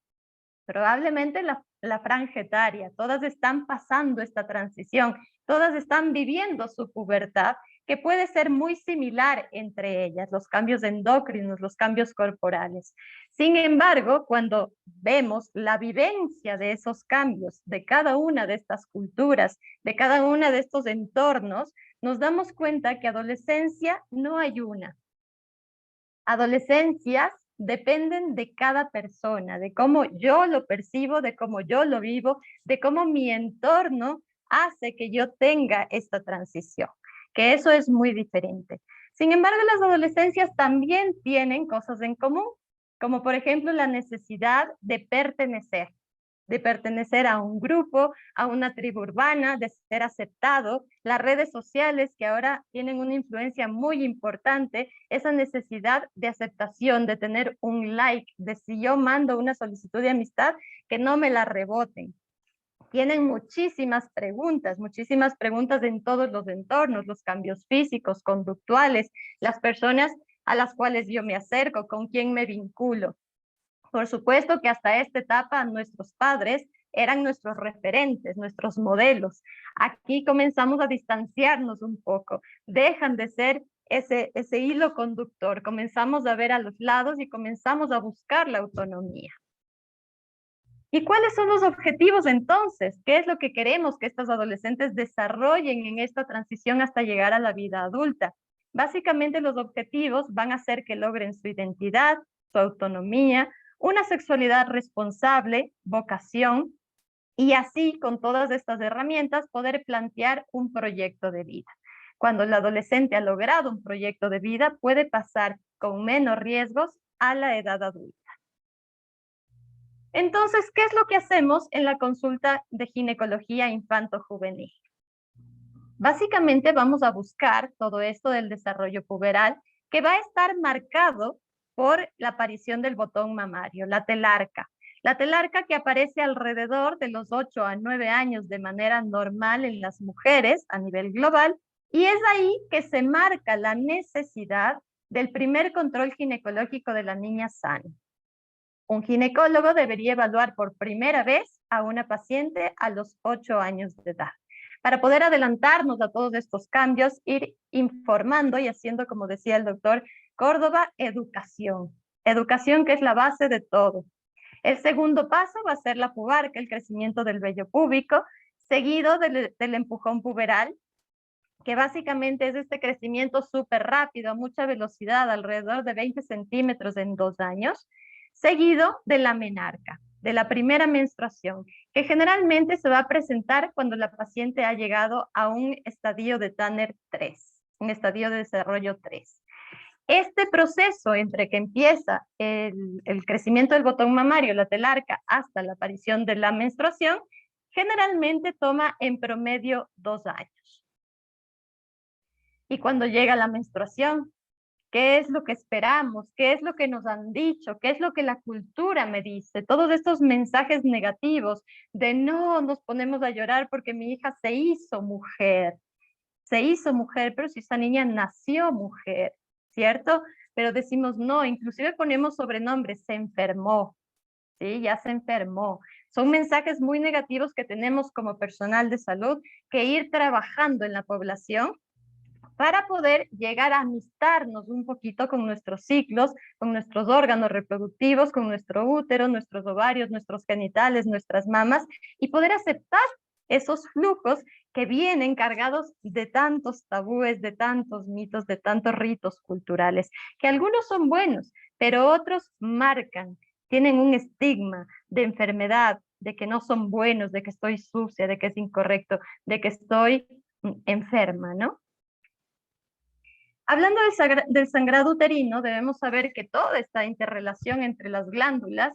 Probablemente la franja etaria, todas están pasando esta transición, todas están viviendo su pubertad, que puede ser muy similar entre ellas, los cambios endocrinos, los cambios corporales. Sin embargo, cuando vemos la vivencia de esos cambios, de cada una de estas culturas, de cada uno de estos entornos, nos damos cuenta que adolescencia no hay una. Adolescencias dependen de cada persona, de cómo yo lo percibo, de cómo yo lo vivo, de cómo mi entorno hace que yo tenga esta transición, que eso es muy diferente. Sin embargo, las adolescencias también tienen cosas en común, como por ejemplo la necesidad de pertenecer a un grupo, a una tribu urbana, de ser aceptado. Las redes sociales que ahora tienen una influencia muy importante, esa necesidad de aceptación, de tener un like, de si yo mando una solicitud de amistad, que no me la reboten. Tienen muchísimas preguntas en todos los entornos, los cambios físicos, conductuales, las personas a las cuales yo me acerco, con quién me vinculo. Por supuesto que hasta esta etapa nuestros padres eran nuestros referentes, nuestros modelos. Aquí comenzamos a distanciarnos un poco, dejan de ser ese hilo conductor, comenzamos a ver a los lados y comenzamos a buscar la autonomía. ¿Y cuáles son los objetivos entonces? ¿Qué es lo que queremos que estos adolescentes desarrollen en esta transición hasta llegar a la vida adulta? Básicamente los objetivos van a ser que logren su identidad, su autonomía, una sexualidad responsable, vocación, y así con todas estas herramientas poder plantear un proyecto de vida. Cuando el adolescente ha logrado un proyecto de vida, puede pasar con menos riesgos a la edad adulta. Entonces, ¿qué es lo que hacemos en la consulta de ginecología infanto-juvenil? Básicamente vamos a buscar todo esto del desarrollo puberal, que va a estar marcado por la aparición del botón mamario, la telarca. La telarca que aparece alrededor de los 8 a 9 años de manera normal en las mujeres a nivel global, y es ahí que se marca la necesidad del primer control ginecológico de la niña sana. Un ginecólogo debería evaluar por primera vez a una paciente a los 8 años de edad. Para poder adelantarnos a todos estos cambios, ir informando y haciendo, como decía el doctor Córdoba, educación. Educación que es la base de todo. El segundo paso va a ser la pubarca, el crecimiento del vello púbico, seguido del empujón puberal, que básicamente es este crecimiento súper rápido, a mucha velocidad, alrededor de 20 centímetros en 2 años, seguido de la menarca, de la primera menstruación, que generalmente se va a presentar cuando la paciente ha llegado a un estadio de Tanner 3, un estadio de desarrollo 3. Este proceso entre que empieza el crecimiento del botón mamario, la telarca, hasta la aparición de la menstruación, generalmente toma en promedio 2 años. Y cuando llega la menstruación, ¿qué es lo que esperamos? ¿Qué es lo que nos han dicho? ¿Qué es lo que la cultura me dice? Todos estos mensajes negativos de no, nos ponemos a llorar porque mi hija se hizo mujer, pero si esa niña nació mujer, ¿cierto? Pero decimos no, inclusive ponemos sobrenombres, se enfermó, ¿sí? Ya se enfermó. Son mensajes muy negativos que tenemos como personal de salud que ir trabajando en la población para poder llegar a amistarnos un poquito con nuestros ciclos, con nuestros órganos reproductivos, con nuestro útero, nuestros ovarios, nuestros genitales, nuestras mamas, y poder aceptar esos flujos que vienen cargados de tantos tabúes, de tantos mitos, de tantos ritos culturales, que algunos son buenos, pero otros marcan, tienen un estigma de enfermedad, de que no son buenos, de que estoy sucia, de que es incorrecto, de que estoy enferma, ¿no? Hablando del sangrado uterino, debemos saber que toda esta interrelación entre las glándulas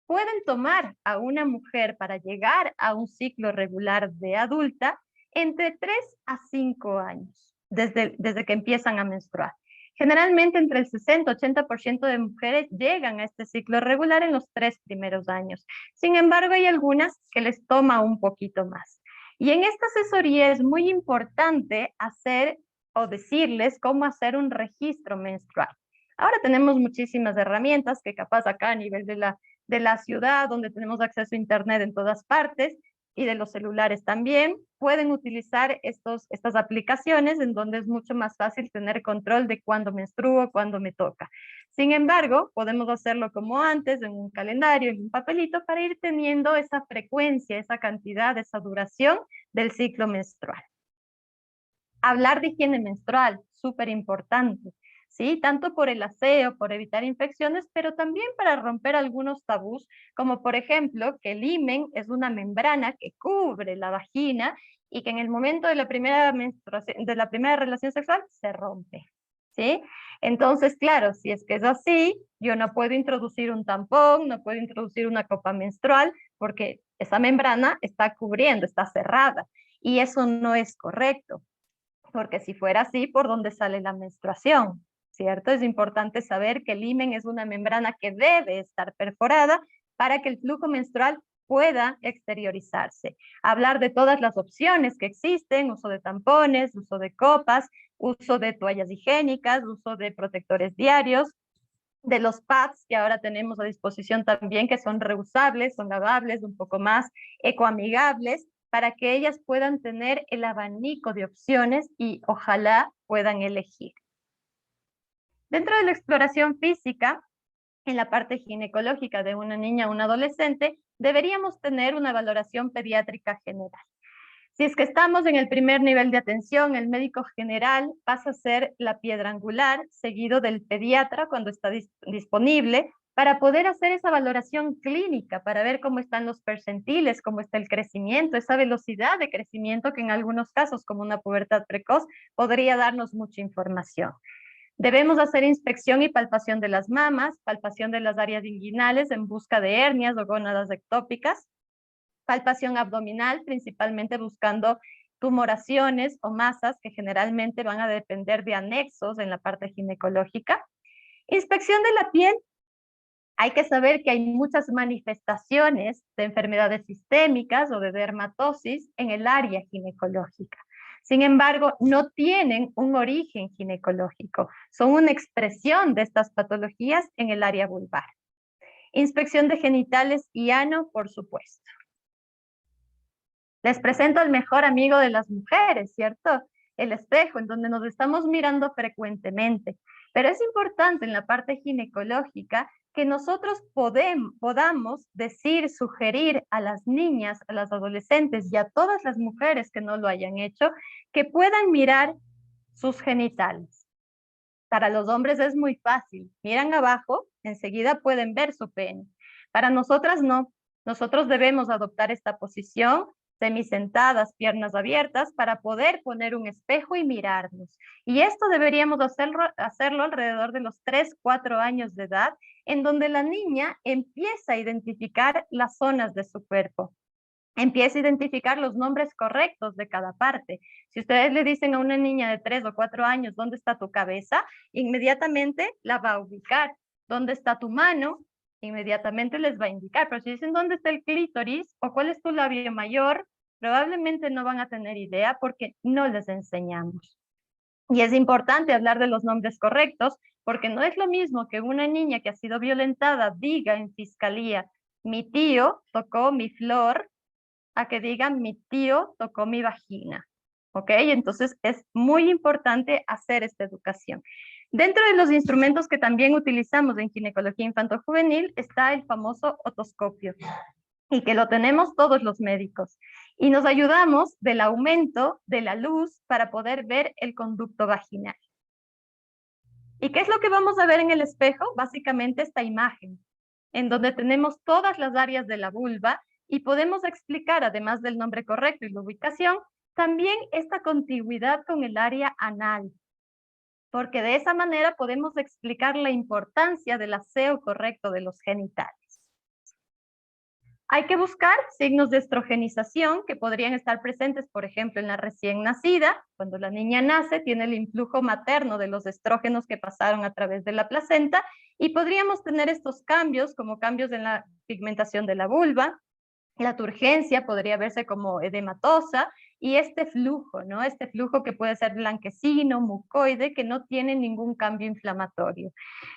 pueden tomar a una mujer para llegar a un ciclo regular de adulta entre 3 a 5 años, desde que empiezan a menstruar. Generalmente entre el 60-80% de mujeres llegan a este ciclo regular en los 3 primeros años. Sin embargo, hay algunas que les toma un poquito más. Y en esta asesoría es muy importante hacer o decirles cómo hacer un registro menstrual. Ahora tenemos muchísimas herramientas que capaz acá a nivel de la ciudad, donde tenemos acceso a internet en todas partes, y de los celulares también, pueden utilizar estas aplicaciones en donde es mucho más fácil tener control de cuándo menstruo, cuándo me toca. Sin embargo, podemos hacerlo como antes, en un calendario, en un papelito, para ir teniendo esa frecuencia, esa cantidad, esa duración del ciclo menstrual. Hablar de higiene menstrual, súper importante, ¿sí? Tanto por el aseo, por evitar infecciones, pero también para romper algunos tabús, como por ejemplo que el himen es una membrana que cubre la vagina y que en el momento de la primera menstruación, de la primera relación sexual se rompe, ¿sí? Entonces, claro, si es que es así, yo no puedo introducir un tampón, no puedo introducir una copa menstrual, porque esa membrana está cubriendo, está cerrada, y eso no es correcto. Porque si fuera así, ¿por dónde sale la menstruación? ¿Cierto? Es importante saber que el himen es una membrana que debe estar perforada para que el flujo menstrual pueda exteriorizarse. Hablar de todas las opciones que existen, uso de tampones, uso de copas, uso de toallas higiénicas, uso de protectores diarios, de los pads que ahora tenemos a disposición también, que son reusables, son lavables, un poco más ecoamigables, para que ellas puedan tener el abanico de opciones y ojalá puedan elegir. Dentro de la exploración física, en la parte ginecológica de una niña o un adolescente, deberíamos tener una valoración pediátrica general. Si es que estamos en el primer nivel de atención, el médico general pasa a ser la piedra angular, seguido del pediatra cuando está disponible, para poder hacer esa valoración clínica, para ver cómo están los percentiles, cómo está el crecimiento, esa velocidad de crecimiento que en algunos casos, como una pubertad precoz, podría darnos mucha información. Debemos hacer inspección y palpación de las mamas, palpación de las áreas inguinales en busca de hernias o gónadas ectópicas, palpación abdominal, principalmente buscando tumoraciones o masas que generalmente van a depender de anexos en la parte ginecológica. Inspección de la piel. Hay que saber que hay muchas manifestaciones de enfermedades sistémicas o de dermatosis en el área ginecológica. Sin embargo, no tienen un origen ginecológico, son una expresión de estas patologías en el área vulvar. Inspección de genitales y ano, por supuesto. Les presento al mejor amigo de las mujeres, ¿cierto? El espejo, en donde nos estamos mirando frecuentemente. Pero es importante en la parte ginecológica que nosotros podamos decir, sugerir a las niñas, a las adolescentes y a todas las mujeres que no lo hayan hecho, que puedan mirar sus genitales. Para los hombres es muy fácil. Miran abajo, enseguida pueden ver su pene. Para nosotras no. Nosotros debemos adoptar esta posición semisentadas, piernas abiertas, para poder poner un espejo y mirarnos. Y esto deberíamos hacerlo alrededor de los 3, 4 años de edad, en donde la niña empieza a identificar las zonas de su cuerpo. Empieza a identificar los nombres correctos de cada parte. Si ustedes le dicen a una niña de 3 o 4 años, ¿dónde está tu cabeza? Inmediatamente la va a ubicar. ¿Dónde está tu mano? Inmediatamente les va a indicar. Pero si dicen dónde está el clítoris o cuál es tu labio mayor, probablemente no van a tener idea porque no les enseñamos. Y es importante hablar de los nombres correctos porque no es lo mismo que una niña que ha sido violentada diga en fiscalía, mi tío tocó mi flor, a que digan mi tío tocó mi vagina ¿ok? Entonces es muy importante hacer esta educación. Dentro de los instrumentos que también utilizamos en ginecología infanto-juvenil está el famoso otoscopio, y que lo tenemos todos los médicos. Y nos ayudamos del aumento de la luz para poder ver el conducto vaginal. ¿Y qué es lo que vamos a ver en el espejo? Básicamente esta imagen, en donde tenemos todas las áreas de la vulva y podemos explicar, además del nombre correcto y la ubicación, también esta contigüidad con el área anal, porque de esa manera podemos explicar la importancia del aseo correcto de los genitales. Hay que buscar signos de estrogenización que podrían estar presentes, por ejemplo, en la recién nacida. Cuando la niña nace, tiene el influjo materno de los estrógenos que pasaron a través de la placenta, y podríamos tener estos cambios como cambios en la pigmentación de la vulva. La turgencia podría verse como edematosa, y este flujo, ¿no? Este flujo que puede ser blanquecino, mucoide, que no tiene ningún cambio inflamatorio.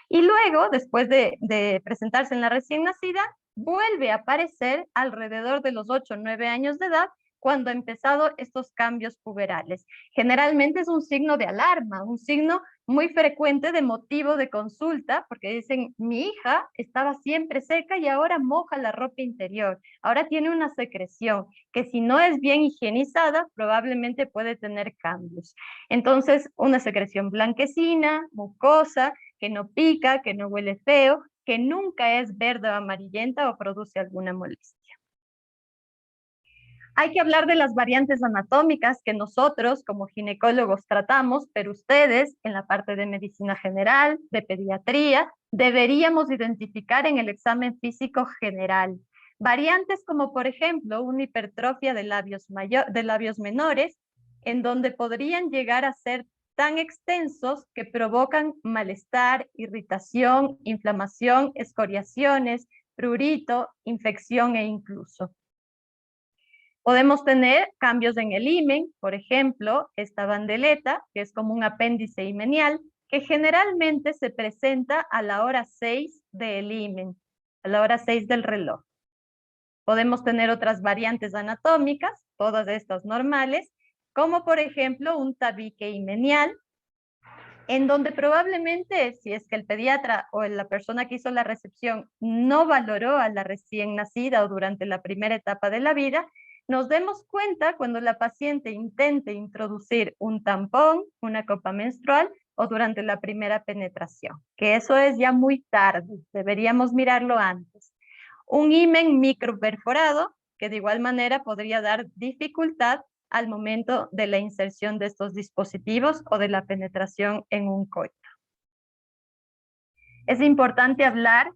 Y luego, después de presentarse en la recién nacida, vuelve a aparecer alrededor de los 8 o 9 años de edad, cuando han empezado estos cambios puberales. Generalmente es un signo de alarma, un signo muy frecuente de motivo de consulta, porque dicen, mi hija estaba siempre seca y ahora moja la ropa interior, ahora tiene una secreción que si no es bien higienizada, probablemente puede tener cambios. Entonces, una secreción blanquecina, mucosa, que no pica, que no huele feo, que nunca es verde o amarillenta o produce alguna molestia. Hay que hablar de las variantes anatómicas que nosotros como ginecólogos tratamos, pero ustedes en la parte de medicina general, de pediatría, deberíamos identificar en el examen físico general. Variantes como, por ejemplo, una hipertrofia de labios menores, en donde podrían llegar a ser tan extensos que provocan malestar, irritación, inflamación, escoriaciones, prurito, infección e incluso. Podemos tener cambios en el himen, por ejemplo, esta bandeleta, que es como un apéndice himenial, que generalmente se presenta a la hora 6 del himen, a la hora 6 del reloj. Podemos tener otras variantes anatómicas, todas estas normales, como por ejemplo un tabique himenial, en donde probablemente, si es que el pediatra o la persona que hizo la recepción no valoró a la recién nacida o durante la primera etapa de la vida, nos demos cuenta cuando la paciente intente introducir un tampón, una copa menstrual o durante la primera penetración, que eso es ya muy tarde, deberíamos mirarlo antes. Un himen microperforado, que de igual manera podría dar dificultad al momento de la inserción de estos dispositivos o de la penetración en un coito. Es importante hablar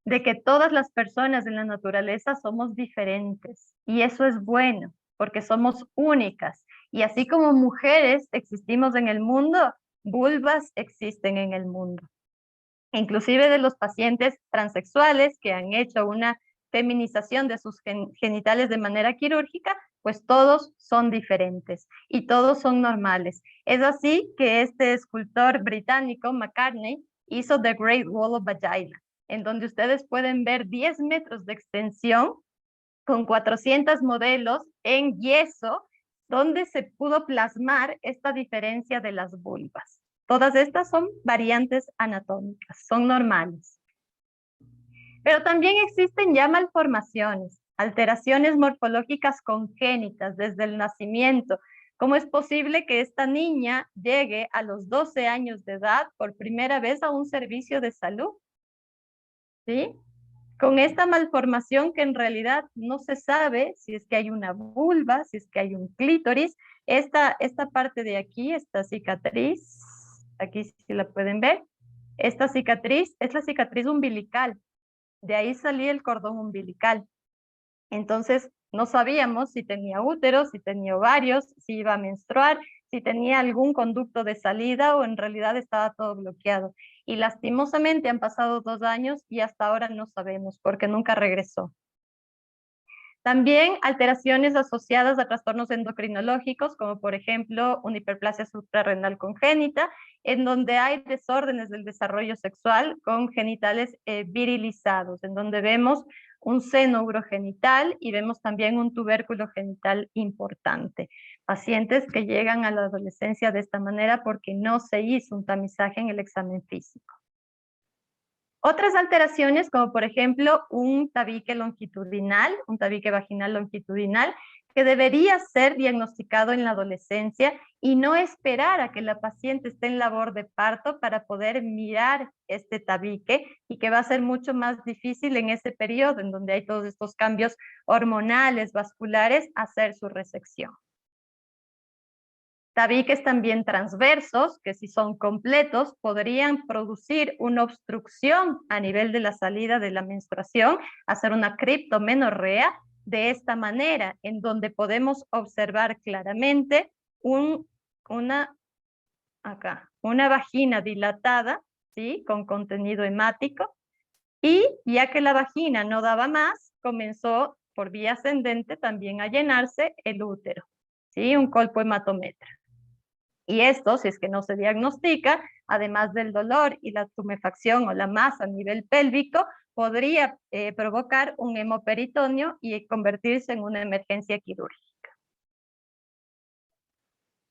de que todas las personas en la naturaleza somos diferentes, y eso es bueno, porque somos únicas, y así como mujeres existimos en el mundo, vulvas existen en el mundo. Inclusive de los pacientes transexuales que han hecho una feminización de sus genitales de manera quirúrgica, pues todos son diferentes y todos son normales. Es así que este escultor británico, McCartney, hizo The Great Wall of Vagina, en donde ustedes pueden ver 10 metros de extensión con 400 modelos en yeso, donde se pudo plasmar esta diferencia de las vulvas. Todas estas son variantes anatómicas, son normales. Pero también existen ya malformaciones, alteraciones morfológicas congénitas desde el nacimiento. ¿Cómo es posible que esta niña llegue a los 12 años de edad por primera vez a un servicio de salud? ¿Sí? Con esta malformación que en realidad no se sabe si es que hay una vulva, si es que hay un clítoris. Esta parte de aquí, esta cicatriz, aquí sí la pueden ver, esta cicatriz es la cicatriz umbilical. De ahí salía el cordón umbilical. Entonces, no sabíamos si tenía útero, si tenía ovarios, si iba a menstruar, si tenía algún conducto de salida o en realidad estaba todo bloqueado. Y lastimosamente han pasado 2 años y hasta ahora no sabemos porque nunca regresó. También alteraciones asociadas a trastornos endocrinológicos, como por ejemplo una hiperplasia suprarrenal congénita, en donde hay desórdenes del desarrollo sexual con genitales virilizados, en donde vemos un seno urogenital y vemos también un tubérculo genital importante. Pacientes que llegan a la adolescencia de esta manera porque no se hizo un tamizaje en el examen físico. Otras alteraciones, como por ejemplo un tabique longitudinal, un tabique vaginal longitudinal, que debería ser diagnosticado en la adolescencia y no esperar a que la paciente esté en labor de parto para poder mirar este tabique, y que va a ser mucho más difícil en ese periodo en donde hay todos estos cambios hormonales, vasculares, hacer su resección. Tabiques también transversos, que si son completos, podrían producir una obstrucción a nivel de la salida de la menstruación, hacer una criptomenorrea de esta manera, en donde podemos observar claramente una vagina dilatada, ¿sí? Con contenido hemático, y ya que la vagina no daba más, comenzó por vía ascendente también a llenarse el útero, ¿sí? Un colpo hematometra. Y esto, si es que no se diagnostica, además del dolor y la tumefacción o la masa a nivel pélvico, podría provocar un hemoperitoneo y convertirse en una emergencia quirúrgica.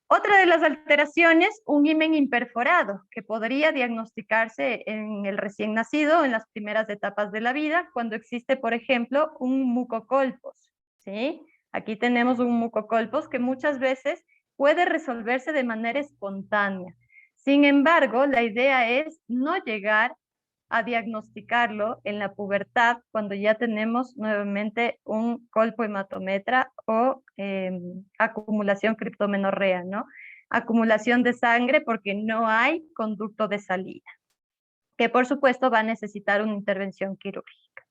Otra de las alteraciones, un himen imperforado, que podría diagnosticarse en el recién nacido, en las primeras etapas de la vida, cuando existe, por ejemplo, un mucocolpos, ¿sí? Aquí tenemos un mucocolpos que muchas veces puede resolverse de manera espontánea. Sin embargo, la idea es no llegar a diagnosticarlo en la pubertad, cuando ya tenemos nuevamente un colpo hematometra o acumulación criptomenorrea, ¿no? Acumulación de sangre porque no hay conducto de salida, que por supuesto va a necesitar una intervención quirúrgica.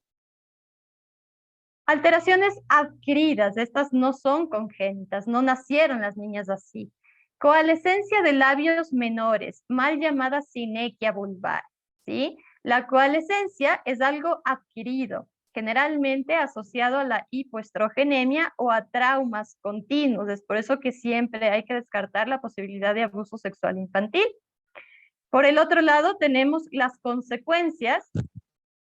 Alteraciones adquiridas, estas no son congénitas, no nacieron las niñas así. Coalescencia de labios menores, mal llamada sinequia vulvar, ¿sí? La coalescencia es algo adquirido, generalmente asociado a la hipoestrogenemia o a traumas continuos. Es por eso que siempre hay que descartar la posibilidad de abuso sexual infantil. Por el otro lado, tenemos las consecuencias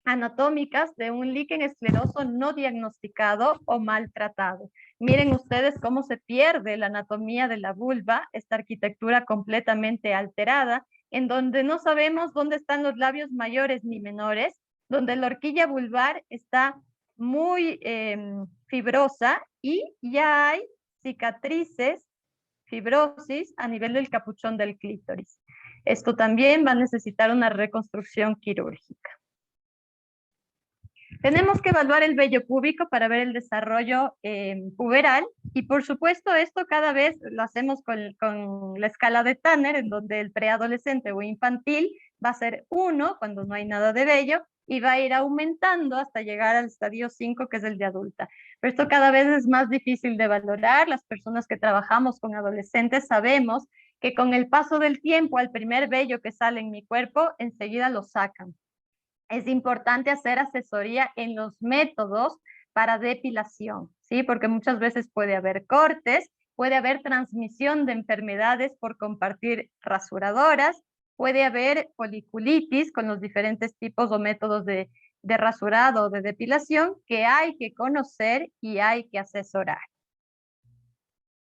anatómicas de un líquen escleroso no diagnosticado o maltratado. Miren ustedes cómo se pierde la anatomía de la vulva, esta arquitectura completamente alterada, en donde no sabemos dónde están los labios mayores ni menores, donde la horquilla vulvar está muy fibrosa y ya hay cicatrices, fibrosis a nivel del capuchón del clítoris. Esto también va a necesitar una reconstrucción quirúrgica. Tenemos que evaluar el vello púbico para ver el desarrollo puberal, y por supuesto esto cada vez lo hacemos con la escala de Tanner, en donde el preadolescente o infantil va a ser 1 cuando no hay nada de vello, y va a ir aumentando hasta llegar al estadio 5, que es el de adulta. Pero esto cada vez es más difícil de valorar. Las personas que trabajamos con adolescentes sabemos que con el paso del tiempo, al primer vello que sale en mi cuerpo, enseguida lo sacan. Es importante hacer asesoría en los métodos para depilación, ¿sí? Porque muchas veces puede haber cortes, puede haber transmisión de enfermedades por compartir rasuradoras, puede haber foliculitis con los diferentes tipos o métodos de rasurado o de depilación que hay que conocer y hay que asesorar.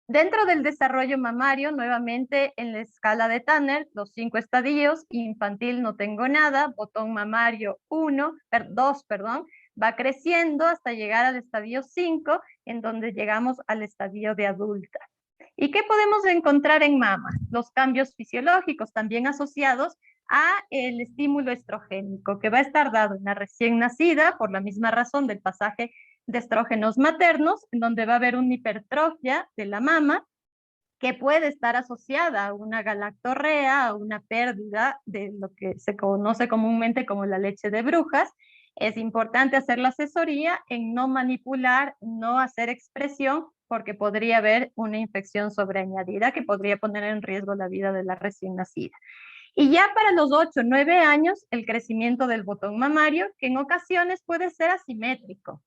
Dentro del desarrollo mamario, nuevamente en la escala de Tanner, los 5 estadios: infantil no tengo nada, botón mamario 2, va creciendo hasta llegar al estadio 5, en donde llegamos al estadio de adulta. ¿Y qué podemos encontrar en mama? Los cambios fisiológicos también asociados a el estímulo estrogénico, que va a estar dado en la recién nacida por la misma razón del pasaje de estrógenos maternos, en donde va a haber una hipertrofia de la mama que puede estar asociada a una galactorrea, a una pérdida de lo que se conoce comúnmente como la leche de brujas. Es importante hacer la asesoría en no manipular, no hacer expresión, porque podría haber una infección sobreañadida que podría poner en riesgo la vida de la recién nacida. Y ya para los 8 o 9 años, el crecimiento del botón mamario, que en ocasiones puede ser asimétrico.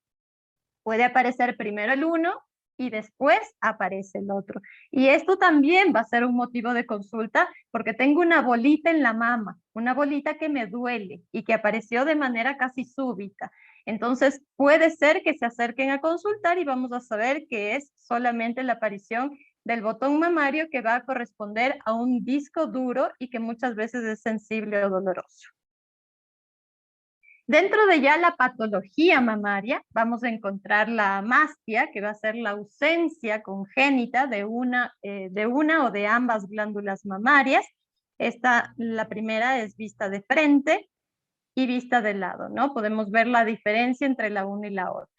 Puede aparecer primero el uno y después aparece el otro. Y esto también va a ser un motivo de consulta, porque tengo una bolita en la mama, una bolita que me duele y que apareció de manera casi súbita. Entonces, puede ser que se acerquen a consultar y vamos a saber que es solamente la aparición del botón mamario que va a corresponder a un disco duro y que muchas veces es sensible o doloroso. Dentro de ya la patología mamaria, vamos a encontrar la amastia, que va a ser la ausencia congénita de una o de ambas glándulas mamarias. La primera es vista de frente y vista de lado, ¿no? Podemos ver la diferencia entre la una y la otra.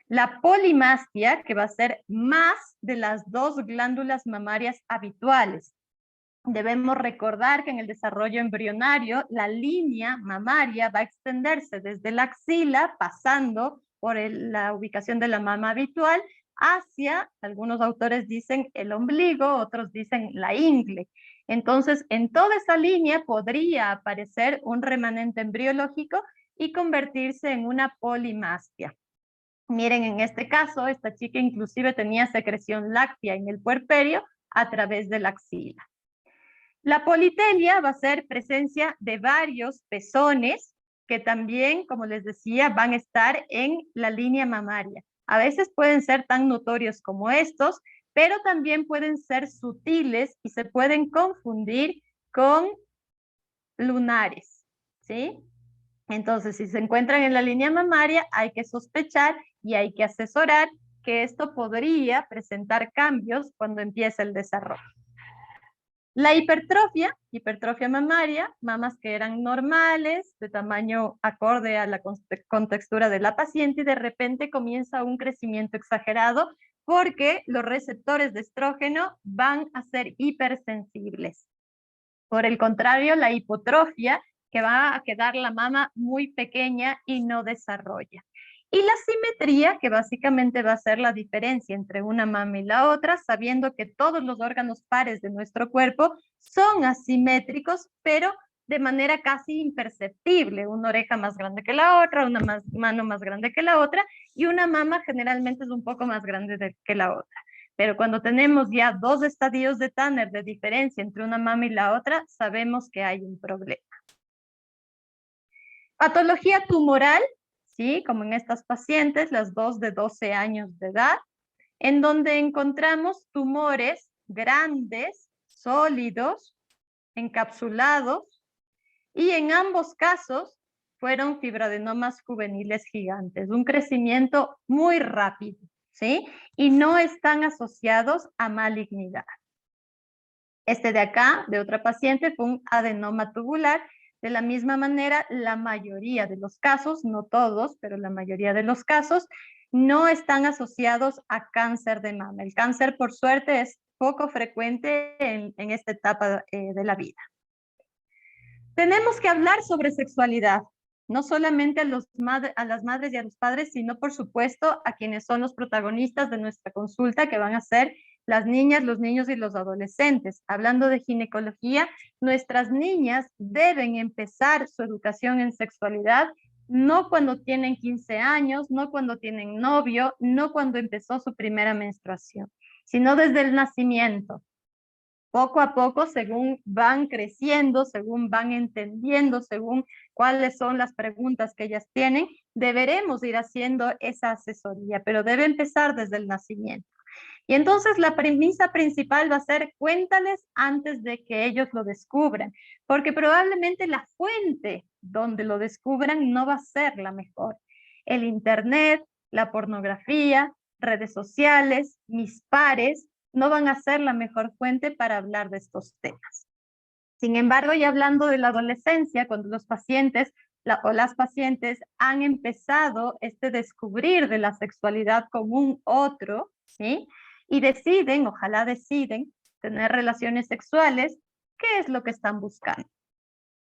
La polimastia, que va a ser más de las dos glándulas mamarias habituales. Debemos recordar que en el desarrollo embrionario, la línea mamaria va a extenderse desde la axila, pasando por la ubicación de la mama habitual, hacia, algunos autores dicen el ombligo, otros dicen la ingle. Entonces, en toda esa línea podría aparecer un remanente embriológico y convertirse en una polimastia. Miren, en este caso, esta chica inclusive tenía secreción láctea en el puerperio a través de la axila. La politelia va a ser presencia de varios pezones que también, como les decía, van a estar en la línea mamaria. A veces pueden ser tan notorios como estos, pero también pueden ser sutiles y se pueden confundir con lunares, ¿sí? Entonces, si se encuentran en la línea mamaria, hay que sospechar y hay que asesorar que esto podría presentar cambios cuando empieza el desarrollo. La hipertrofia mamaria, mamas que eran normales, de tamaño acorde a la contextura de la paciente, y de repente comienza un crecimiento exagerado porque los receptores de estrógeno van a ser hipersensibles. Por el contrario, la hipotrofia, que va a quedar la mama muy pequeña y no desarrolla. Y la simetría, que básicamente va a ser la diferencia entre una mama y la otra, sabiendo que todos los órganos pares de nuestro cuerpo son asimétricos, pero de manera casi imperceptible. Una oreja más grande que la otra, una mano más grande que la otra, y una mama generalmente es un poco más grande que la otra. Pero cuando tenemos ya dos estadios de Tanner de diferencia entre una mama y la otra, sabemos que hay un problema. Patología tumoral, ¿sí? Como en estas pacientes, las dos de 12 años de edad, en donde encontramos tumores grandes, sólidos, encapsulados, y en ambos casos fueron fibroadenomas juveniles gigantes, un crecimiento muy rápido, ¿sí? Y no están asociados a malignidad. Este de acá, de otra paciente, fue un adenoma tubular. De la misma manera, la mayoría de los casos, no todos, pero la mayoría de los casos, no están asociados a cáncer de mama. El cáncer, por suerte, es poco frecuente en esta etapa de la vida. Tenemos que hablar sobre sexualidad, no solamente a las madres y a los padres, sino, por supuesto, a quienes son los protagonistas de nuestra consulta, que van a ser las niñas, los niños y los adolescentes. Hablando de ginecología, nuestras niñas deben empezar su educación en sexualidad no cuando tienen 15 años, no cuando tienen novio, no cuando empezó su primera menstruación, sino desde el nacimiento. Poco a poco, según van creciendo, según van entendiendo, según cuáles son las preguntas que ellas tienen, deberemos ir haciendo esa asesoría, pero debe empezar desde el nacimiento. Y entonces la premisa principal va a ser: cuéntales antes de que ellos lo descubran, porque probablemente la fuente donde lo descubran no va a ser la mejor. El internet, la pornografía, redes sociales, mis pares, no van a ser la mejor fuente para hablar de estos temas. Sin embargo, ya hablando de la adolescencia, cuando los pacientes o las pacientes han empezado descubrir de la sexualidad como un otro, ¿sí? Y deciden, ojalá deciden, tener relaciones sexuales, ¿qué es lo que están buscando?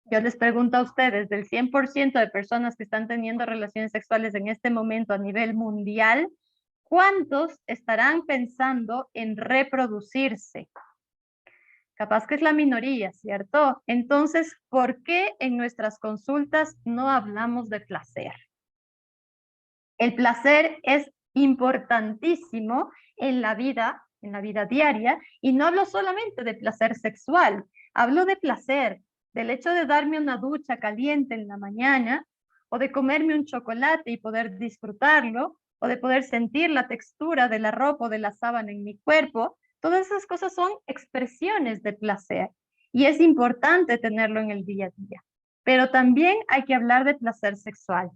Yo les pregunto a ustedes, del 100% de personas que están teniendo relaciones sexuales en este momento a nivel mundial, ¿cuántos estarán pensando en reproducirse? Capaz que es la minoría, ¿cierto? Entonces, ¿por qué en nuestras consultas no hablamos de placer? El placer es importantísimo en la vida diaria, y no hablo solamente de placer sexual, hablo de placer, del hecho de darme una ducha caliente en la mañana, o de comerme un chocolate y poder disfrutarlo, o de poder sentir la textura de la ropa o de la sábana en mi cuerpo. Todas esas cosas son expresiones de placer y es importante tenerlo en el día a día. Pero también hay que hablar de placer sexual.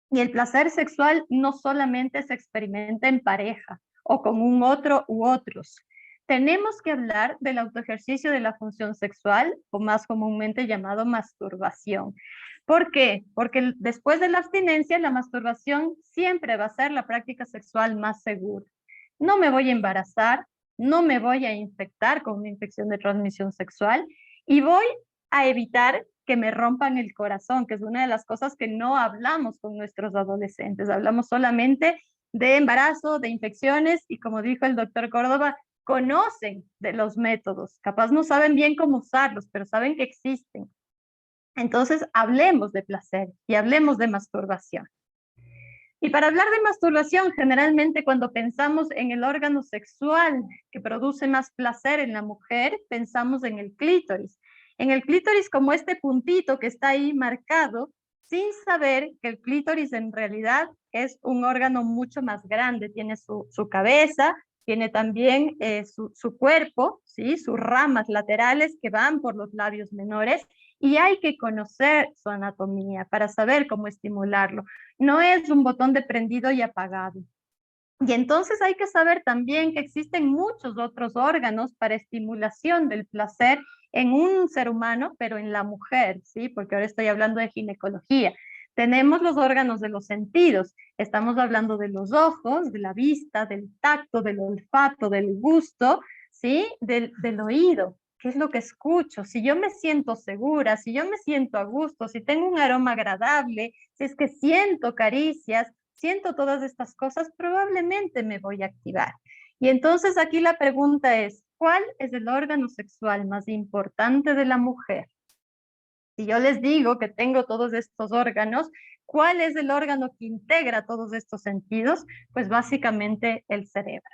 Y el placer sexual no solamente se experimenta en pareja o con un otro u otros. Tenemos que hablar del autoejercicio de la función sexual, o más comúnmente llamado masturbación. ¿Por qué? Porque después de la abstinencia, la masturbación siempre va a ser la práctica sexual más segura. No me voy a embarazar, no me voy a infectar con una infección de transmisión sexual y voy a evitar que me rompan el corazón, que es una de las cosas que no hablamos con nuestros adolescentes. Hablamos solamente de embarazo, de infecciones y, como dijo el doctor Córdoba, conocen de los métodos. Capaz no saben bien cómo usarlos, pero saben que existen. Entonces, hablemos de placer y hablemos de masturbación. Y para hablar de masturbación, generalmente cuando pensamos en el órgano sexual que produce más placer en la mujer, pensamos en el clítoris. En el clítoris como este puntito que está ahí marcado, sin saber que el clítoris en realidad es un órgano mucho más grande. Tiene su cabeza, tiene también su cuerpo, ¿sí? Sus ramas laterales que van por los labios menores, y hay que conocer su anatomía para saber cómo estimularlo. No es un botón de prendido y apagado. Y entonces hay que saber también que existen muchos otros órganos para estimulación del placer en un ser humano, pero en la mujer, ¿sí? Porque ahora estoy hablando de ginecología. Tenemos los órganos de los sentidos. Estamos hablando de los ojos, de la vista, del tacto, del olfato, del gusto, ¿sí? Del oído. ¿Qué es lo que escucho? Si yo me siento segura, si yo me siento a gusto, si tengo un aroma agradable, si es que siento caricias, siento todas estas cosas, probablemente me voy a activar. Y entonces aquí la pregunta es, ¿cuál es el órgano sexual más importante de la mujer? Si yo les digo que tengo todos estos órganos, ¿cuál es el órgano que integra todos estos sentidos? Pues básicamente el cerebro.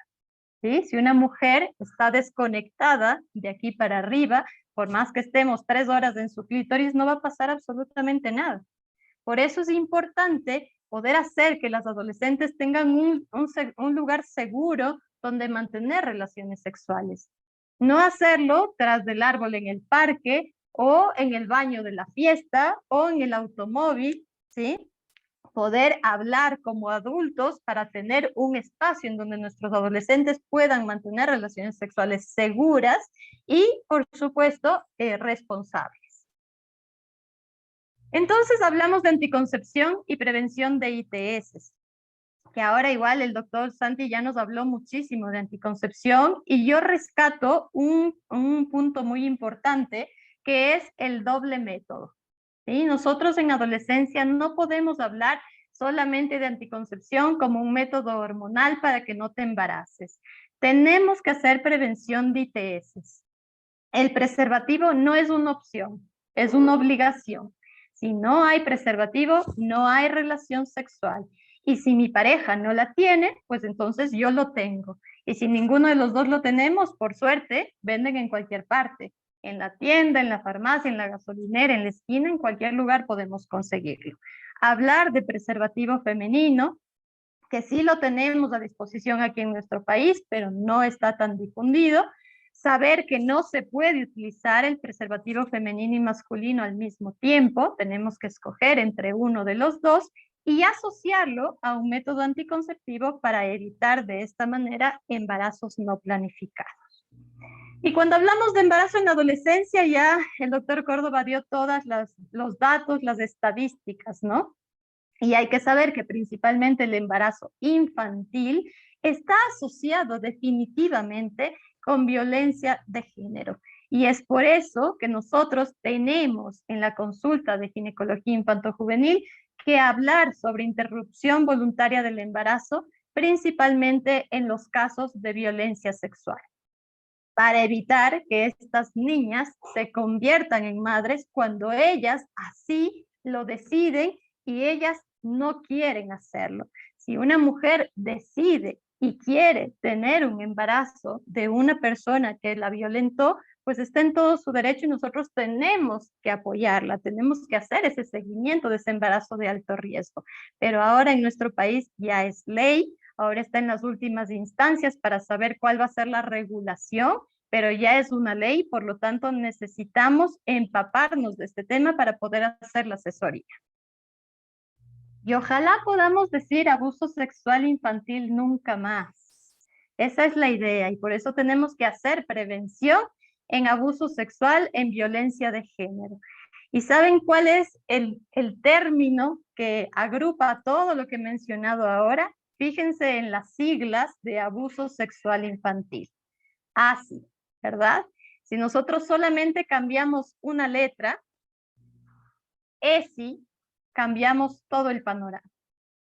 ¿Sí? Si una mujer está desconectada de aquí para arriba, por más que estemos 3 horas en su clítoris, no va a pasar absolutamente nada. Por eso es importante poder hacer que las adolescentes tengan un lugar seguro donde mantener relaciones sexuales. No hacerlo tras del árbol en el parque o en el baño de la fiesta o en el automóvil, ¿sí? Poder hablar como adultos para tener un espacio en donde nuestros adolescentes puedan mantener relaciones sexuales seguras y, por supuesto, responsables. Entonces hablamos de anticoncepción y prevención de ITS, que ahora igual el doctor Santi ya nos habló muchísimo de anticoncepción y yo rescato un punto muy importante que es el doble método. ¿Sí? Nosotros en adolescencia no podemos hablar solamente de anticoncepción como un método hormonal para que no te embaraces. Tenemos que hacer prevención de ITS. El preservativo no es una opción, es una obligación. Si no hay preservativo, no hay relación sexual. Y si mi pareja no la tiene, pues entonces yo lo tengo. Y si ninguno de los dos lo tenemos, por suerte, venden en cualquier parte. En la tienda, en la farmacia, en la gasolinera, en la esquina, en cualquier lugar podemos conseguirlo. Hablar de preservativo femenino, que sí lo tenemos a disposición aquí en nuestro país, pero no está tan difundido. Saber que no se puede utilizar el preservativo femenino y masculino al mismo tiempo, tenemos que escoger entre uno de los dos y asociarlo a un método anticonceptivo para evitar de esta manera embarazos no planificados. Y cuando hablamos de embarazo en adolescencia, ya el doctor Córdoba dio todos los datos, las estadísticas, ¿no? Y hay que saber que principalmente el embarazo infantil está asociado definitivamente con violencia de género. Y es por eso que nosotros tenemos en la consulta de ginecología infantojuvenil que hablar sobre interrupción voluntaria del embarazo, principalmente en los casos de violencia sexual, para evitar que estas niñas se conviertan en madres cuando ellas así lo deciden y ellas no quieren hacerlo. Si una mujer decide y quiere tener un embarazo de una persona que la violentó, pues está en todo su derecho y nosotros tenemos que apoyarla, tenemos que hacer ese seguimiento de ese embarazo de alto riesgo. Pero ahora en nuestro país ya es ley, ahora está en las últimas instancias para saber cuál va a ser la regulación, pero ya es una ley, por lo tanto necesitamos empaparnos de este tema para poder hacer la asesoría. Y ojalá podamos decir abuso sexual infantil nunca más. Esa es la idea y por eso tenemos que hacer prevención en abuso sexual, en violencia de género. ¿Y saben cuál es el término que agrupa todo lo que he mencionado ahora? Fíjense en las siglas de abuso sexual infantil. ASI, ¿verdad? Si nosotros solamente cambiamos una letra, ESI, cambiamos todo el panorama.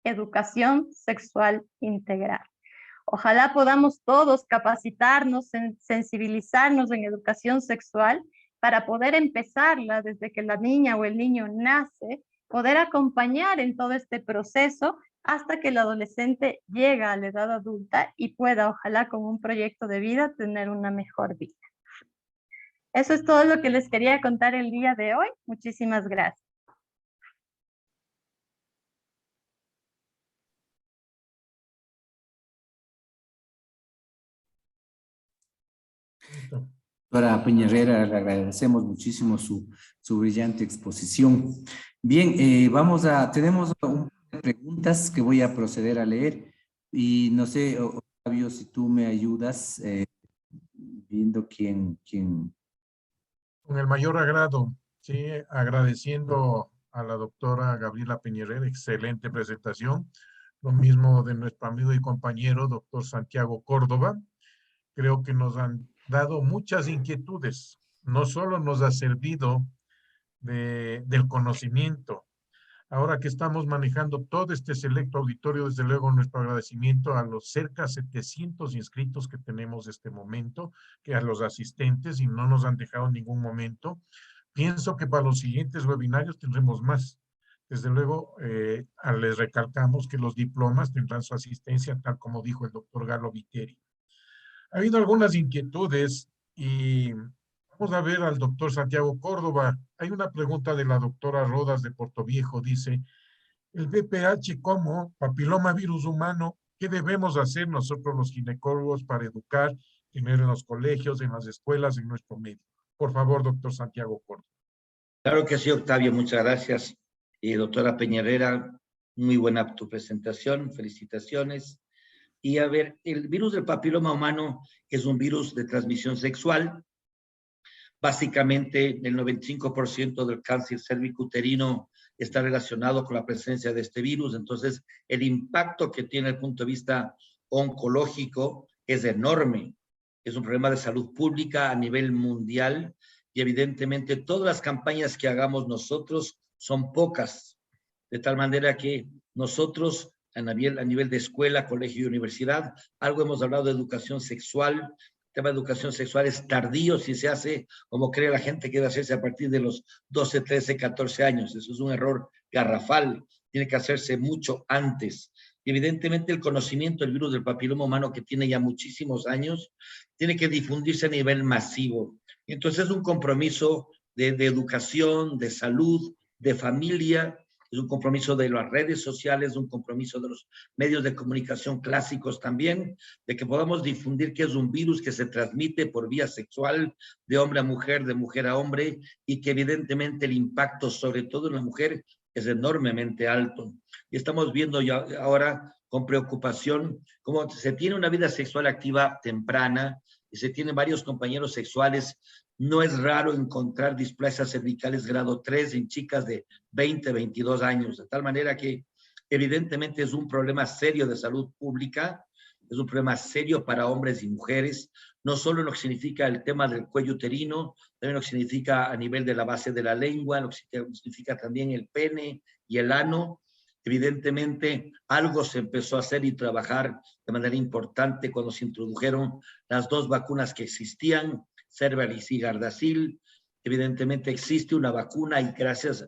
Educación sexual integral. Ojalá podamos todos capacitarnos, sensibilizarnos en educación sexual para poder empezarla desde que la niña o el niño nace, poder acompañar en todo este proceso hasta que el adolescente llega a la edad adulta y pueda, ojalá con un proyecto de vida, tener una mejor vida. Eso es todo lo que les quería contar el día de hoy. Muchísimas gracias. Doctora Peña-Herrera, le agradecemos muchísimo su brillante exposición. Bien, tenemos un par de preguntas que voy a proceder a leer y no sé, Octavio, si tú me ayudas viendo quién. Con el mayor agrado, sí, agradeciendo a la doctora Gabriela Peña-Herrera, excelente presentación. Lo mismo de nuestro amigo y compañero, doctor Santiago Córdoba. Creo que nos han dado muchas inquietudes. No solo nos ha servido del conocimiento. Ahora que estamos manejando todo este selecto auditorio, desde luego nuestro agradecimiento a los cerca de 700 inscritos que tenemos en este momento, que a los asistentes y no nos han dejado en ningún momento. Pienso que para los siguientes webinarios tendremos más. Desde luego, les recalcamos que los diplomas tendrán su asistencia, tal como dijo el doctor Galo Viteri. Ha habido algunas inquietudes y vamos a ver al doctor Santiago Córdoba. Hay una pregunta de la doctora Rodas de Portoviejo. Dice, el VPH como papilomavirus humano, ¿qué debemos hacer nosotros los ginecólogos para educar primero en los colegios, en las escuelas, en nuestro medio? Por favor, doctor Santiago Córdoba. Claro que sí, Octavio, muchas gracias. Doctora Peña-Herrera, muy buena tu presentación, felicitaciones. Y a ver, el virus del papiloma humano es un virus de transmisión sexual. Básicamente, el 95% del cáncer cervicuterino está relacionado con la presencia de este virus. Entonces, el impacto que tiene desde el punto de vista oncológico es enorme. Es un problema de salud pública a nivel mundial y evidentemente todas las campañas que hagamos nosotros son pocas. De tal manera que nosotros a nivel de escuela, colegio y universidad, algo hemos hablado de educación sexual. El tema de educación sexual es tardío si se hace como cree la gente que debe hacerse a partir de los 12, 13, 14 años. Eso es un error garrafal. Tiene que hacerse mucho antes. Y evidentemente el conocimiento del virus del papiloma humano, que tiene ya muchísimos años, tiene que difundirse a nivel masivo. Entonces es un compromiso de educación, de salud, de familia. Es un compromiso de las redes sociales, un compromiso de los medios de comunicación clásicos también, de que podamos difundir que es un virus que se transmite por vía sexual de hombre a mujer, de mujer a hombre, y que evidentemente el impacto, sobre todo en la mujer, es enormemente alto. Y estamos viendo ya ahora con preocupación cómo se tiene una vida sexual activa temprana y se tienen varios compañeros sexuales. No es raro encontrar displasias cervicales grado 3 en chicas de 20, 22 años, de tal manera que evidentemente es un problema serio de salud pública, es un problema serio para hombres y mujeres, no solo lo que significa el tema del cuello uterino, también lo que significa a nivel de la base de la lengua, lo que significa también el pene y el ano. Evidentemente, algo se empezó a hacer y trabajar de manera importante cuando se introdujeron las dos vacunas que existían, Cervarix y Gardasil. Evidentemente existe una vacuna y gracias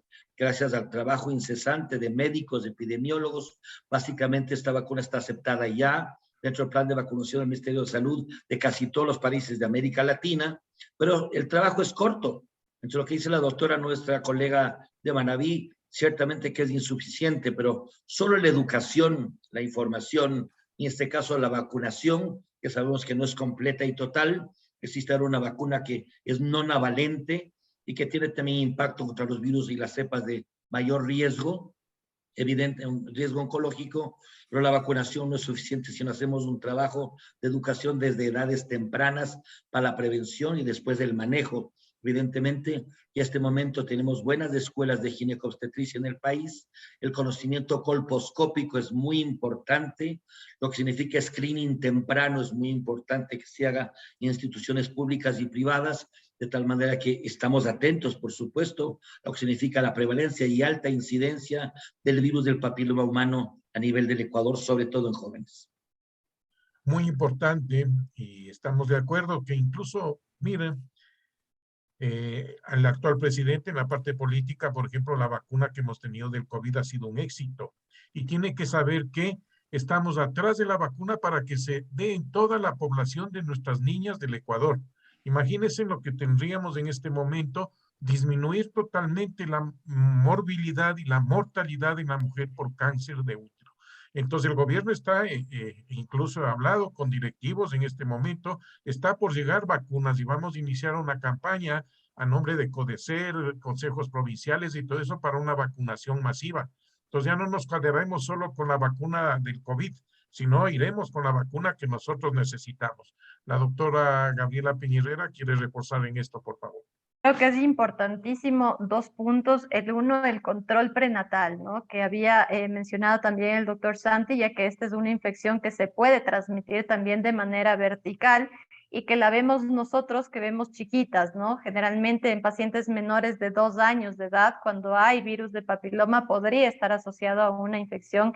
al trabajo incesante de médicos, epidemiólogos, básicamente esta vacuna está aceptada ya dentro del plan de vacunación del Ministerio de Salud de casi todos los países de América Latina, pero el trabajo es corto. Entre lo que dice la doctora, nuestra colega de Manabí, ciertamente que es insuficiente, pero solo la educación, la información, y en este caso la vacunación, que sabemos que no es completa y total, existe ahora una vacuna que es nonavalente y que tiene también impacto contra los virus y las cepas de mayor riesgo, evidente, un riesgo oncológico, pero la vacunación no es suficiente si no hacemos un trabajo de educación desde edades tempranas para la prevención y después del manejo. Evidentemente, y a este momento tenemos buenas escuelas de ginecobstetricia en el país. El conocimiento colposcópico es muy importante. Lo que significa screening temprano es muy importante que se haga en instituciones públicas y privadas, de tal manera que estamos atentos, por supuesto, a lo que significa la prevalencia y alta incidencia del virus del papiloma humano a nivel del Ecuador, sobre todo en jóvenes. Muy importante, y estamos de acuerdo que incluso, miren, al actual presidente en la parte política, por ejemplo, la vacuna que hemos tenido del COVID ha sido un éxito. Y tiene que saber que estamos atrás de la vacuna para que se dé en toda la población de nuestras niñas del Ecuador. Imagínense lo que tendríamos en este momento, disminuir totalmente la morbilidad y la mortalidad en la mujer por cáncer de útero. Entonces el gobierno está, incluso ha hablado con directivos en este momento, está por llegar vacunas y vamos a iniciar una campaña a nombre de CODECER, consejos provinciales y todo eso para una vacunación masiva. Entonces ya no nos quedaremos solo con la vacuna del COVID, sino iremos con la vacuna que nosotros necesitamos. La doctora Gabriela Peñerera quiere reforzar en esto, por favor. Creo que es importantísimo dos puntos. El uno, el control prenatal, ¿no? Que había mencionado también el doctor Santi, ya que esta es una infección que se puede transmitir también de manera vertical y que la vemos nosotros que vemos chiquitas, ¿no? Generalmente en pacientes menores de 2 años de edad, cuando hay virus de papiloma, podría estar asociado a una infección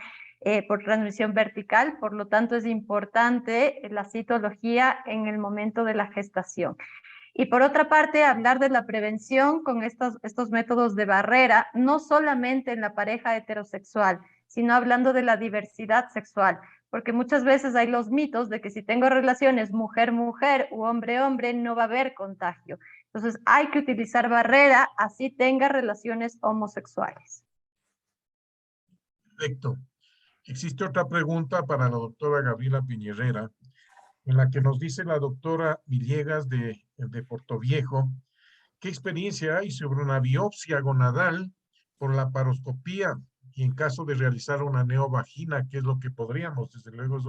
por transmisión vertical. Por lo tanto, es importante la citología en el momento de la gestación. Y por otra parte, hablar de la prevención con estos métodos de barrera, no solamente en la pareja heterosexual, sino hablando de la diversidad sexual, porque muchas veces hay los mitos de que si tengo relaciones mujer-mujer u hombre-hombre, no va a haber contagio. Entonces hay que utilizar barrera, así tenga relaciones homosexuales. Perfecto. Existe otra pregunta para la doctora Gabriela Piñerera, en la que nos dice la doctora Villegas de Portoviejo, ¿qué experiencia hay sobre una biopsia gonadal por la paroscopía y en caso de realizar una neovagina? ¿Qué es lo que podríamos? Desde luego es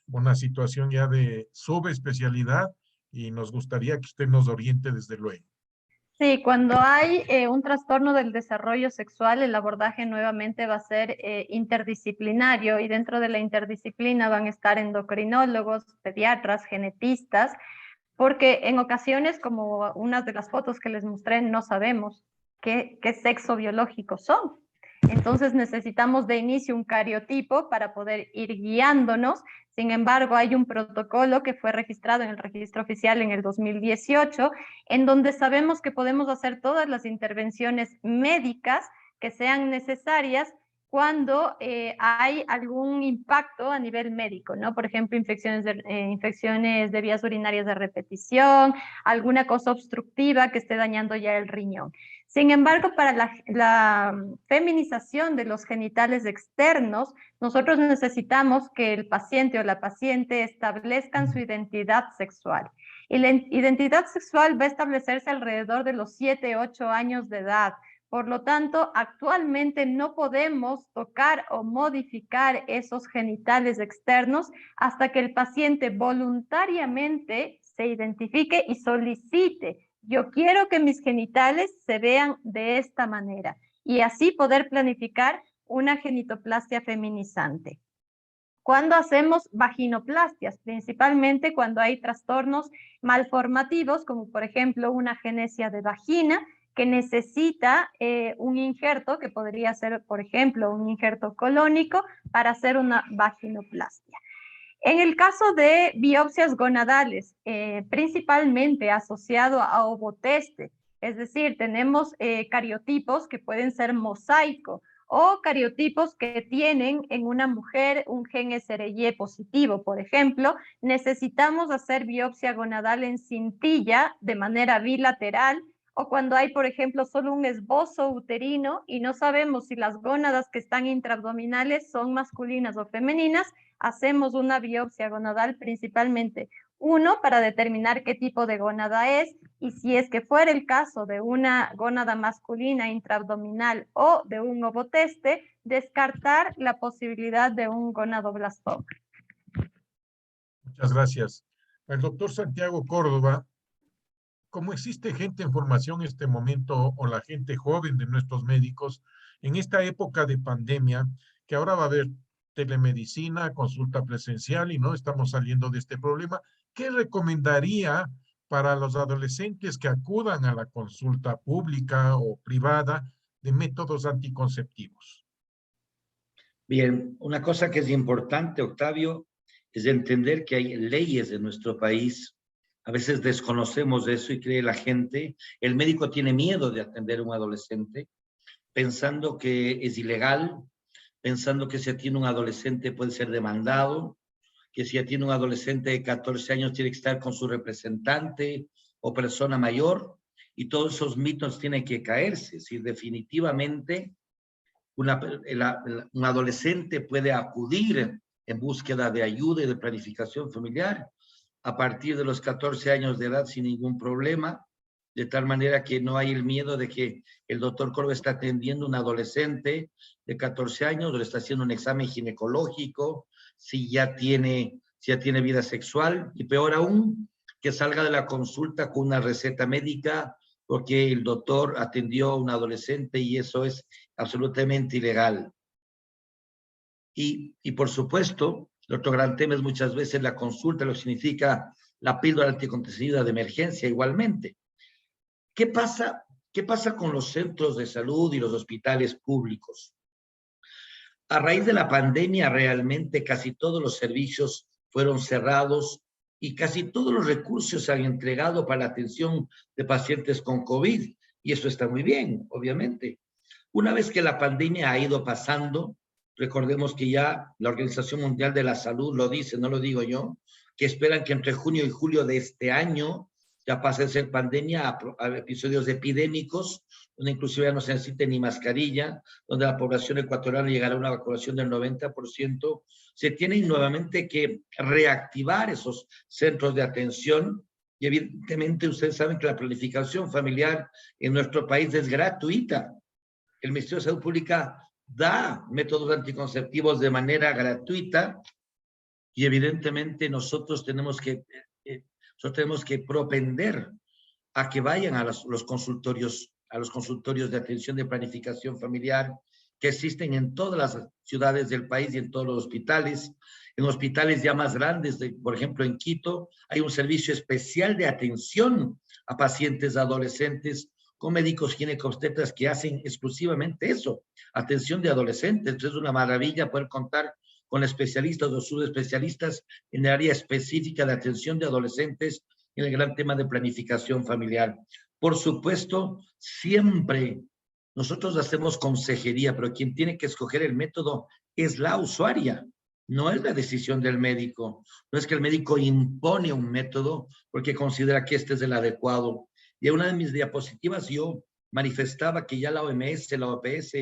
una situación ya de subespecialidad y nos gustaría que usted nos oriente desde luego. Sí, cuando hay un trastorno del desarrollo sexual, el abordaje nuevamente va a ser interdisciplinario y dentro de la interdisciplina van a estar endocrinólogos, pediatras, genetistas, porque en ocasiones, como unas de las fotos que les mostré, no sabemos qué sexo biológico son. Entonces necesitamos de inicio un cariotipo para poder ir guiándonos. Sin embargo, hay un protocolo que fue registrado en el registro oficial en el 2018, en donde sabemos que podemos hacer todas las intervenciones médicas que sean necesarias cuando hay algún impacto a nivel médico, ¿no? Por ejemplo, infecciones de vías urinarias de repetición, alguna cosa obstructiva que esté dañando ya el riñón. Sin embargo, para la feminización de los genitales externos, nosotros necesitamos que el paciente o la paciente establezcan su identidad sexual. Y la identidad sexual va a establecerse alrededor de los 7, 8 años de edad. Por lo tanto, actualmente no podemos tocar o modificar esos genitales externos hasta que el paciente voluntariamente se identifique y solicite: yo quiero que mis genitales se vean de esta manera, y así poder planificar una genitoplastia feminizante. Cuando hacemos vaginoplastias, principalmente cuando hay trastornos malformativos, como por ejemplo una agenesia de vagina, que necesita un injerto, que podría ser, por ejemplo, un injerto colónico para hacer una vaginoplastia. En el caso de biopsias gonadales, principalmente asociado a ovoteste, es decir, tenemos cariotipos que pueden ser mosaico o cariotipos que tienen en una mujer un gen SRY positivo, por ejemplo, necesitamos hacer biopsia gonadal en cintilla de manera bilateral, o cuando hay, por ejemplo, solo un esbozo uterino y no sabemos si las gónadas que están intraabdominales son masculinas o femeninas, hacemos una biopsia gonadal principalmente. Uno, para determinar qué tipo de gónada es, y si es que fuera el caso de una gónada masculina intraabdominal o de un ovoteste, descartar la posibilidad de un gonadoblastoma. Muchas gracias. El doctor Santiago Córdoba, como existe gente en formación en este momento, o la gente joven de nuestros médicos, en esta época de pandemia, que ahora va a haber telemedicina, consulta presencial y no estamos saliendo de este problema, ¿qué recomendaría para los adolescentes que acudan a la consulta pública o privada de métodos anticonceptivos? Bien, una cosa que es importante, Octavio, es entender que hay leyes en nuestro país. A veces desconocemos eso y cree la gente, el médico tiene miedo de atender a un adolescente, pensando que es ilegal, pensando que si tiene un adolescente puede ser demandado, que si tiene un adolescente de 14 años tiene que estar con su representante o persona mayor, y todos esos mitos tienen que caerse. Si definitivamente un adolescente puede acudir en búsqueda de ayuda y de planificación familiar a partir de los 14 años de edad sin ningún problema, de tal manera que no hay el miedo de que el doctor Córdoba está atendiendo a un adolescente de 14 años, o le está haciendo un examen ginecológico, si ya tiene vida sexual, y peor aún, que salga de la consulta con una receta médica porque el doctor atendió a un adolescente, y eso es absolutamente ilegal. Y por supuesto, el otro gran tema es muchas veces la consulta, lo que significa la píldora anticonceptiva de emergencia igualmente. ¿Qué pasa con los centros de salud y los hospitales públicos? A raíz de la pandemia, realmente casi todos los servicios fueron cerrados y casi todos los recursos se han entregado para la atención de pacientes con COVID, y eso está muy bien, obviamente. Una vez que la pandemia ha ido pasando, recordemos que ya la Organización Mundial de la Salud lo dice, no lo digo yo, que esperan que entre junio y julio de este año ya pase a ser pandemia a episodios epidémicos, donde inclusive ya no se necesite ni mascarilla, donde la población ecuatoriana llegará a una vacunación del 90%, se tienen nuevamente que reactivar esos centros de atención, y evidentemente ustedes saben que la planificación familiar en nuestro país es gratuita. El Ministerio de Salud Pública da métodos anticonceptivos de manera gratuita, y evidentemente nosotros tenemos que propender a que vayan a los consultorios de atención de planificación familiar que existen en todas las ciudades del país y en todos los hospitales. En hospitales ya más grandes, por ejemplo en Quito, hay un servicio especial de atención a pacientes adolescentes con médicos ginecobstetras que hacen exclusivamente eso, atención de adolescentes. Entonces es una maravilla poder contar con especialistas o subespecialistas en el área específica de atención de adolescentes en el gran tema de planificación familiar. Por supuesto, siempre nosotros hacemos consejería, pero quien tiene que escoger el método es la usuaria, no es la decisión del médico. No es que el médico impone un método porque considera que este es el adecuado. Y en una de mis diapositivas yo manifestaba que ya la OMS, la OPS,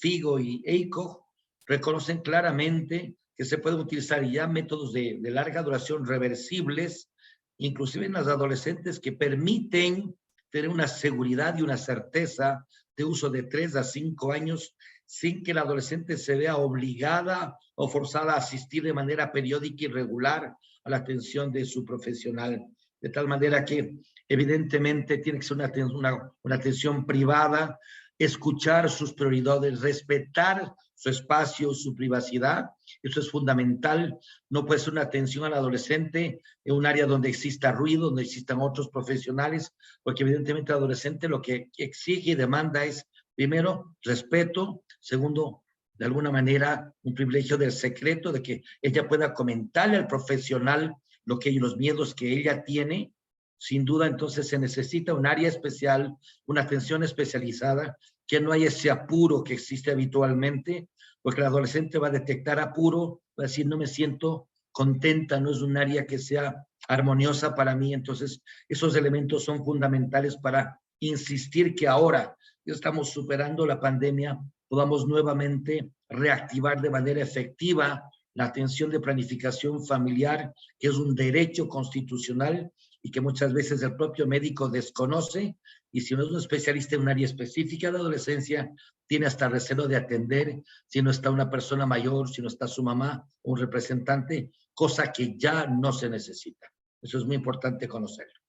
FIGO y EICO reconocen claramente que se pueden utilizar ya métodos de larga duración reversibles, inclusive en las adolescentes, que permiten tener una seguridad y una certeza de uso de 3 a 5 años sin que la adolescente se vea obligada o forzada a asistir de manera periódica y regular a la atención de su profesional. De tal manera que evidentemente tiene que ser una atención privada, escuchar sus prioridades, respetar su espacio, su privacidad. Eso es fundamental. No puede ser una atención al adolescente en un área donde exista ruido, donde existan otros profesionales, porque evidentemente el adolescente lo que exige y demanda es, primero, respeto; segundo, de alguna manera, un privilegio del secreto, de que ella pueda comentarle al profesional los miedos que ella tiene. Sin duda, entonces, se necesita un área especial, una atención especializada, que no hay ese apuro que existe habitualmente, porque el adolescente va a detectar apuro, va a decir, no me siento contenta, no es un área que sea armoniosa para mí. Entonces, esos elementos son fundamentales para insistir que ahora que estamos superando la pandemia, podamos nuevamente reactivar de manera efectiva la atención de planificación familiar, que es un derecho constitucional y que muchas veces el propio médico desconoce, y si no es un especialista en un área específica de adolescencia, tiene hasta recelo de atender si no está una persona mayor, si no está su mamá o un representante, cosa que ya no se necesita. Eso es muy importante conocerlo.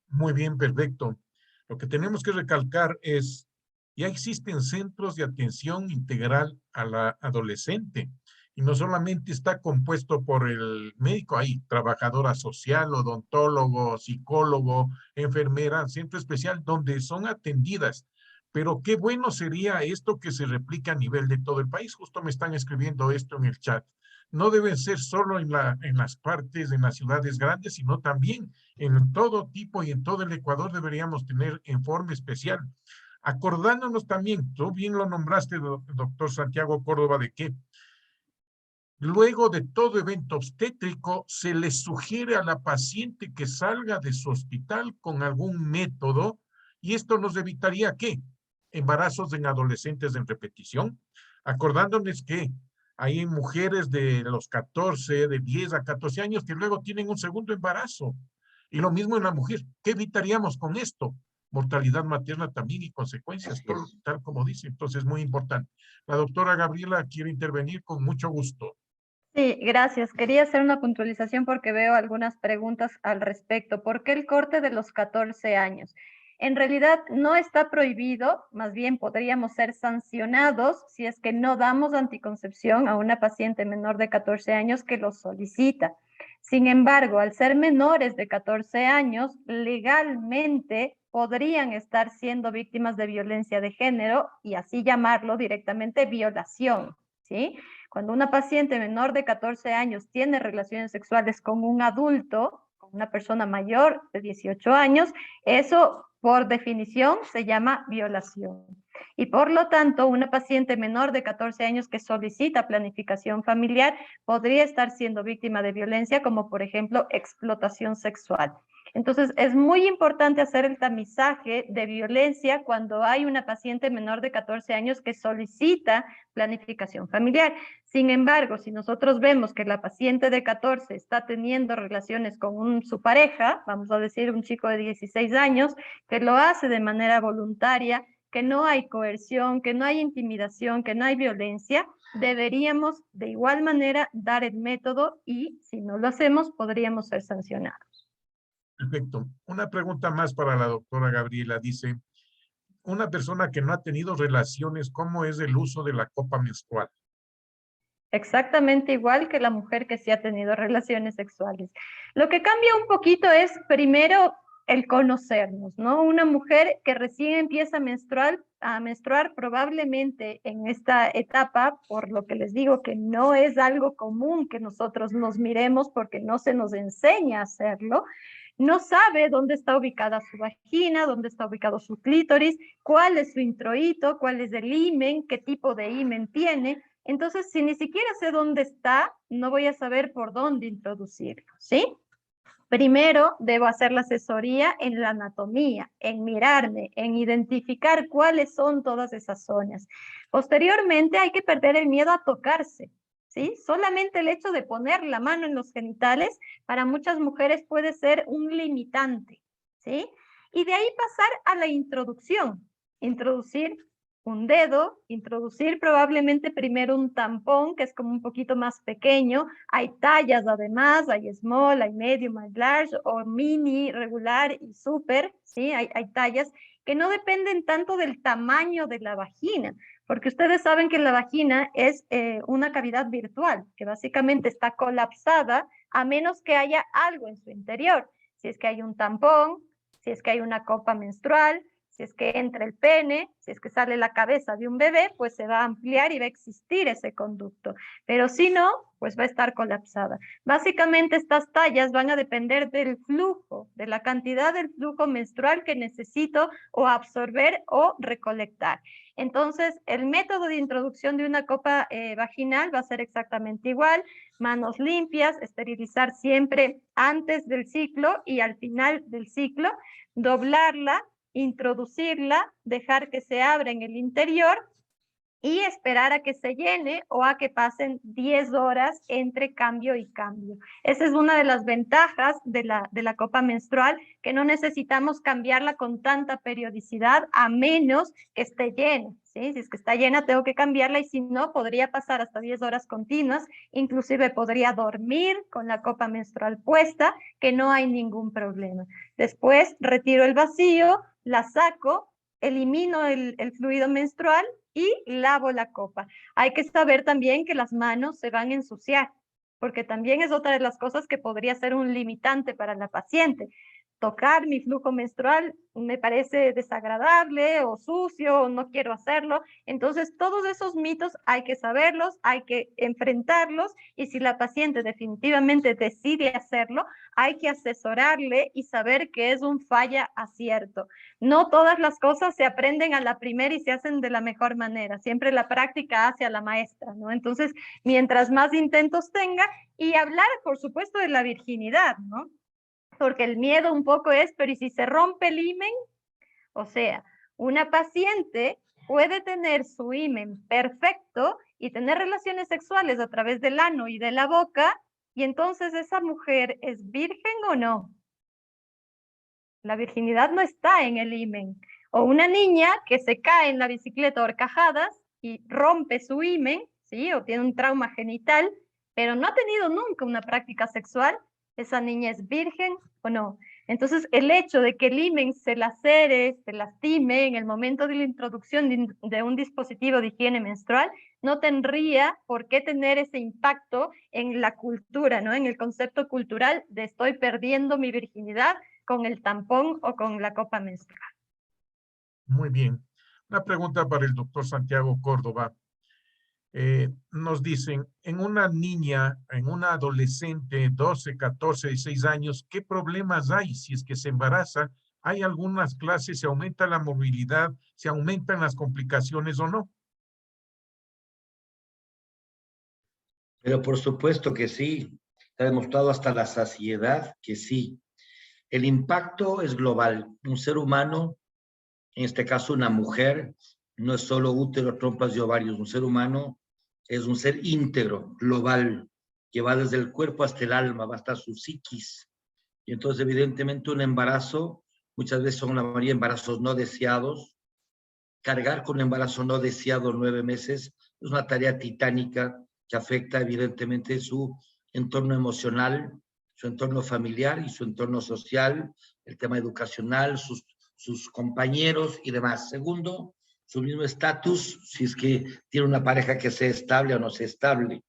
Muy bien, perfecto. Lo que tenemos que recalcar es, ya existen centros de atención integral a la adolescente y no solamente está compuesto por el médico, hay trabajadora social, odontólogo, psicólogo, enfermera, centro especial donde son atendidas. Pero qué bueno sería esto que se replique a nivel de todo el país. Justo me están escribiendo esto en el chat. No deben ser solo en las partes, en las ciudades grandes, sino también en todo tipo y en todo el Ecuador deberíamos tener en forma especial. Acordándonos también, tú bien lo nombraste, doctor Santiago Córdoba, de que luego de todo evento obstétrico se le sugiere a la paciente que salga de su hospital con algún método, y esto nos evitaría, ¿qué? Embarazos en adolescentes en repetición, acordándonos que hay mujeres de los 14, de 10 a 14 años que luego tienen un segundo embarazo. Y lo mismo en la mujer. ¿Qué evitaríamos con esto? Mortalidad materna también y consecuencias, todo, tal como dice. Entonces, muy importante. La doctora Gabriela quiere intervenir con mucho gusto. Sí, gracias. Quería hacer una puntualización porque veo algunas preguntas al respecto. ¿Por qué el corte de los 14 años? En realidad no está prohibido, más bien podríamos ser sancionados si es que no damos anticoncepción a una paciente menor de 14 años que lo solicita. Sin embargo, al ser menores de 14 años, legalmente podrían estar siendo víctimas de violencia de género y así llamarlo directamente violación, ¿sí? Cuando una paciente menor de 14 años tiene relaciones sexuales con un adulto, con una persona mayor de 18 años, eso por definición se llama violación. Y por lo tanto, una paciente menor de 14 años que solicita planificación familiar podría estar siendo víctima de violencia, como por ejemplo explotación sexual. Entonces, es muy importante hacer el tamizaje de violencia cuando hay una paciente menor de 14 años que solicita planificación familiar. Sin embargo, si nosotros vemos que la paciente de 14 está teniendo relaciones con su pareja, vamos a decir un chico de 16 años, que lo hace de manera voluntaria, que no hay coerción, que no hay intimidación, que no hay violencia, deberíamos de igual manera dar el método y si no lo hacemos, podríamos ser sancionados. Perfecto. Una pregunta más para la doctora Gabriela. Dice, una persona que no ha tenido relaciones, ¿cómo es el uso de la copa menstrual? Exactamente igual que la mujer que sí ha tenido relaciones sexuales. Lo que cambia un poquito es primero el conocernos, ¿no? Una mujer que recién empieza a menstruar probablemente en esta etapa, por lo que les digo que no es algo común que nosotros nos miremos porque no se nos enseña a hacerlo, no sabe dónde está ubicada su vagina, dónde está ubicado su clítoris, cuál es su introito, cuál es el himen, qué tipo de himen tiene. Entonces, si ni siquiera sé dónde está, no voy a saber por dónde introducirlo, ¿sí? Primero, debo hacer la asesoría en la anatomía, en mirarme, en identificar cuáles son todas esas zonas. Posteriormente, hay que perder el miedo a tocarse, ¿sí? Solamente el hecho de poner la mano en los genitales, para muchas mujeres puede ser un limitante, ¿sí? Y de ahí pasar a la introducción. Introducir un dedo, introducir probablemente primero un tampón, que es como un poquito más pequeño. Hay tallas además, hay small, hay medium, hay large, o mini, regular y super, ¿sí? Hay tallas que no dependen tanto del tamaño de la vagina, porque ustedes saben que la vagina es una cavidad virtual, que básicamente está colapsada a menos que haya algo en su interior. Si es que hay un tampón, si es que hay una copa menstrual, si es que entra el pene, si es que sale la cabeza de un bebé, pues se va a ampliar y va a existir ese conducto. Pero si no, pues va a estar colapsada. Básicamente estas tallas van a depender del flujo, de la cantidad del flujo menstrual que necesito o absorber o recolectar. Entonces, el método de introducción de una copa vaginal va a ser exactamente igual, manos limpias, esterilizar siempre antes del ciclo y al final del ciclo, doblarla, introducirla, dejar que se abra en el interior y esperar a que se llene o a que pasen 10 horas entre cambio y cambio. Esa es una de las ventajas de la copa menstrual, que no necesitamos cambiarla con tanta periodicidad a menos que esté llena, ¿sí? Si es que está llena tengo que cambiarla y si no podría pasar hasta 10 horas continuas, inclusive podría dormir con la copa menstrual puesta, que no hay ningún problema. Después retiro el vacío, la saco, elimino el fluido menstrual y lavo la copa. Hay que saber también que las manos se van a ensuciar, porque también es otra de las cosas que podría ser un limitante para la paciente. Tocar mi flujo menstrual me parece desagradable o sucio o no quiero hacerlo. Entonces, todos esos mitos hay que saberlos, hay que enfrentarlos y si la paciente definitivamente decide hacerlo, hay que asesorarle y saber que es un falla acierto. No todas las cosas se aprenden a la primera y se hacen de la mejor manera. Siempre la práctica hace a la maestra, ¿no? Entonces, mientras más intentos tenga y hablar, por supuesto, de la virginidad, ¿no? Porque el miedo un poco es, pero ¿y si se rompe el himen? O sea, una paciente puede tener su himen perfecto y tener relaciones sexuales a través del ano y de la boca, y entonces esa mujer ¿es virgen o no? La virginidad no está en el himen. O una niña que se cae en la bicicleta a horcajadas y rompe su himen, ¿sí? O tiene un trauma genital, pero no ha tenido nunca una práctica sexual, ¿esa niña es virgen o no? Entonces, el hecho de que el himen se lacere, se lastime en el momento de la introducción de un dispositivo de higiene menstrual, no tendría por qué tener ese impacto en la cultura, ¿no? En el concepto cultural de estoy perdiendo mi virginidad con el tampón o con la copa menstrual. Muy bien. Una pregunta para el doctor Santiago Córdoba. Nos dicen, en una niña, en una adolescente, 12, 14, 16 años, ¿qué problemas hay si es que se embaraza? ¿Hay algunas clases, se aumenta la movilidad, se aumentan las complicaciones o no? Pero por supuesto que sí. Se ha demostrado hasta la saciedad que sí. El impacto es global. Un ser humano, en este caso una mujer, no es solo útero, trompas y ovarios. Un ser humano es un ser íntegro, global, que va desde el cuerpo hasta el alma, va hasta su psiquis. Y entonces, evidentemente, un embarazo, muchas veces son la mayoría embarazos no deseados. Cargar con un embarazo no deseado 9 meses es una tarea titánica que afecta evidentemente su entorno emocional, su entorno familiar y su entorno social, el tema educacional, sus compañeros y demás. Segundo, su mismo estatus, si es que tiene una pareja que sea estable o no sea estable.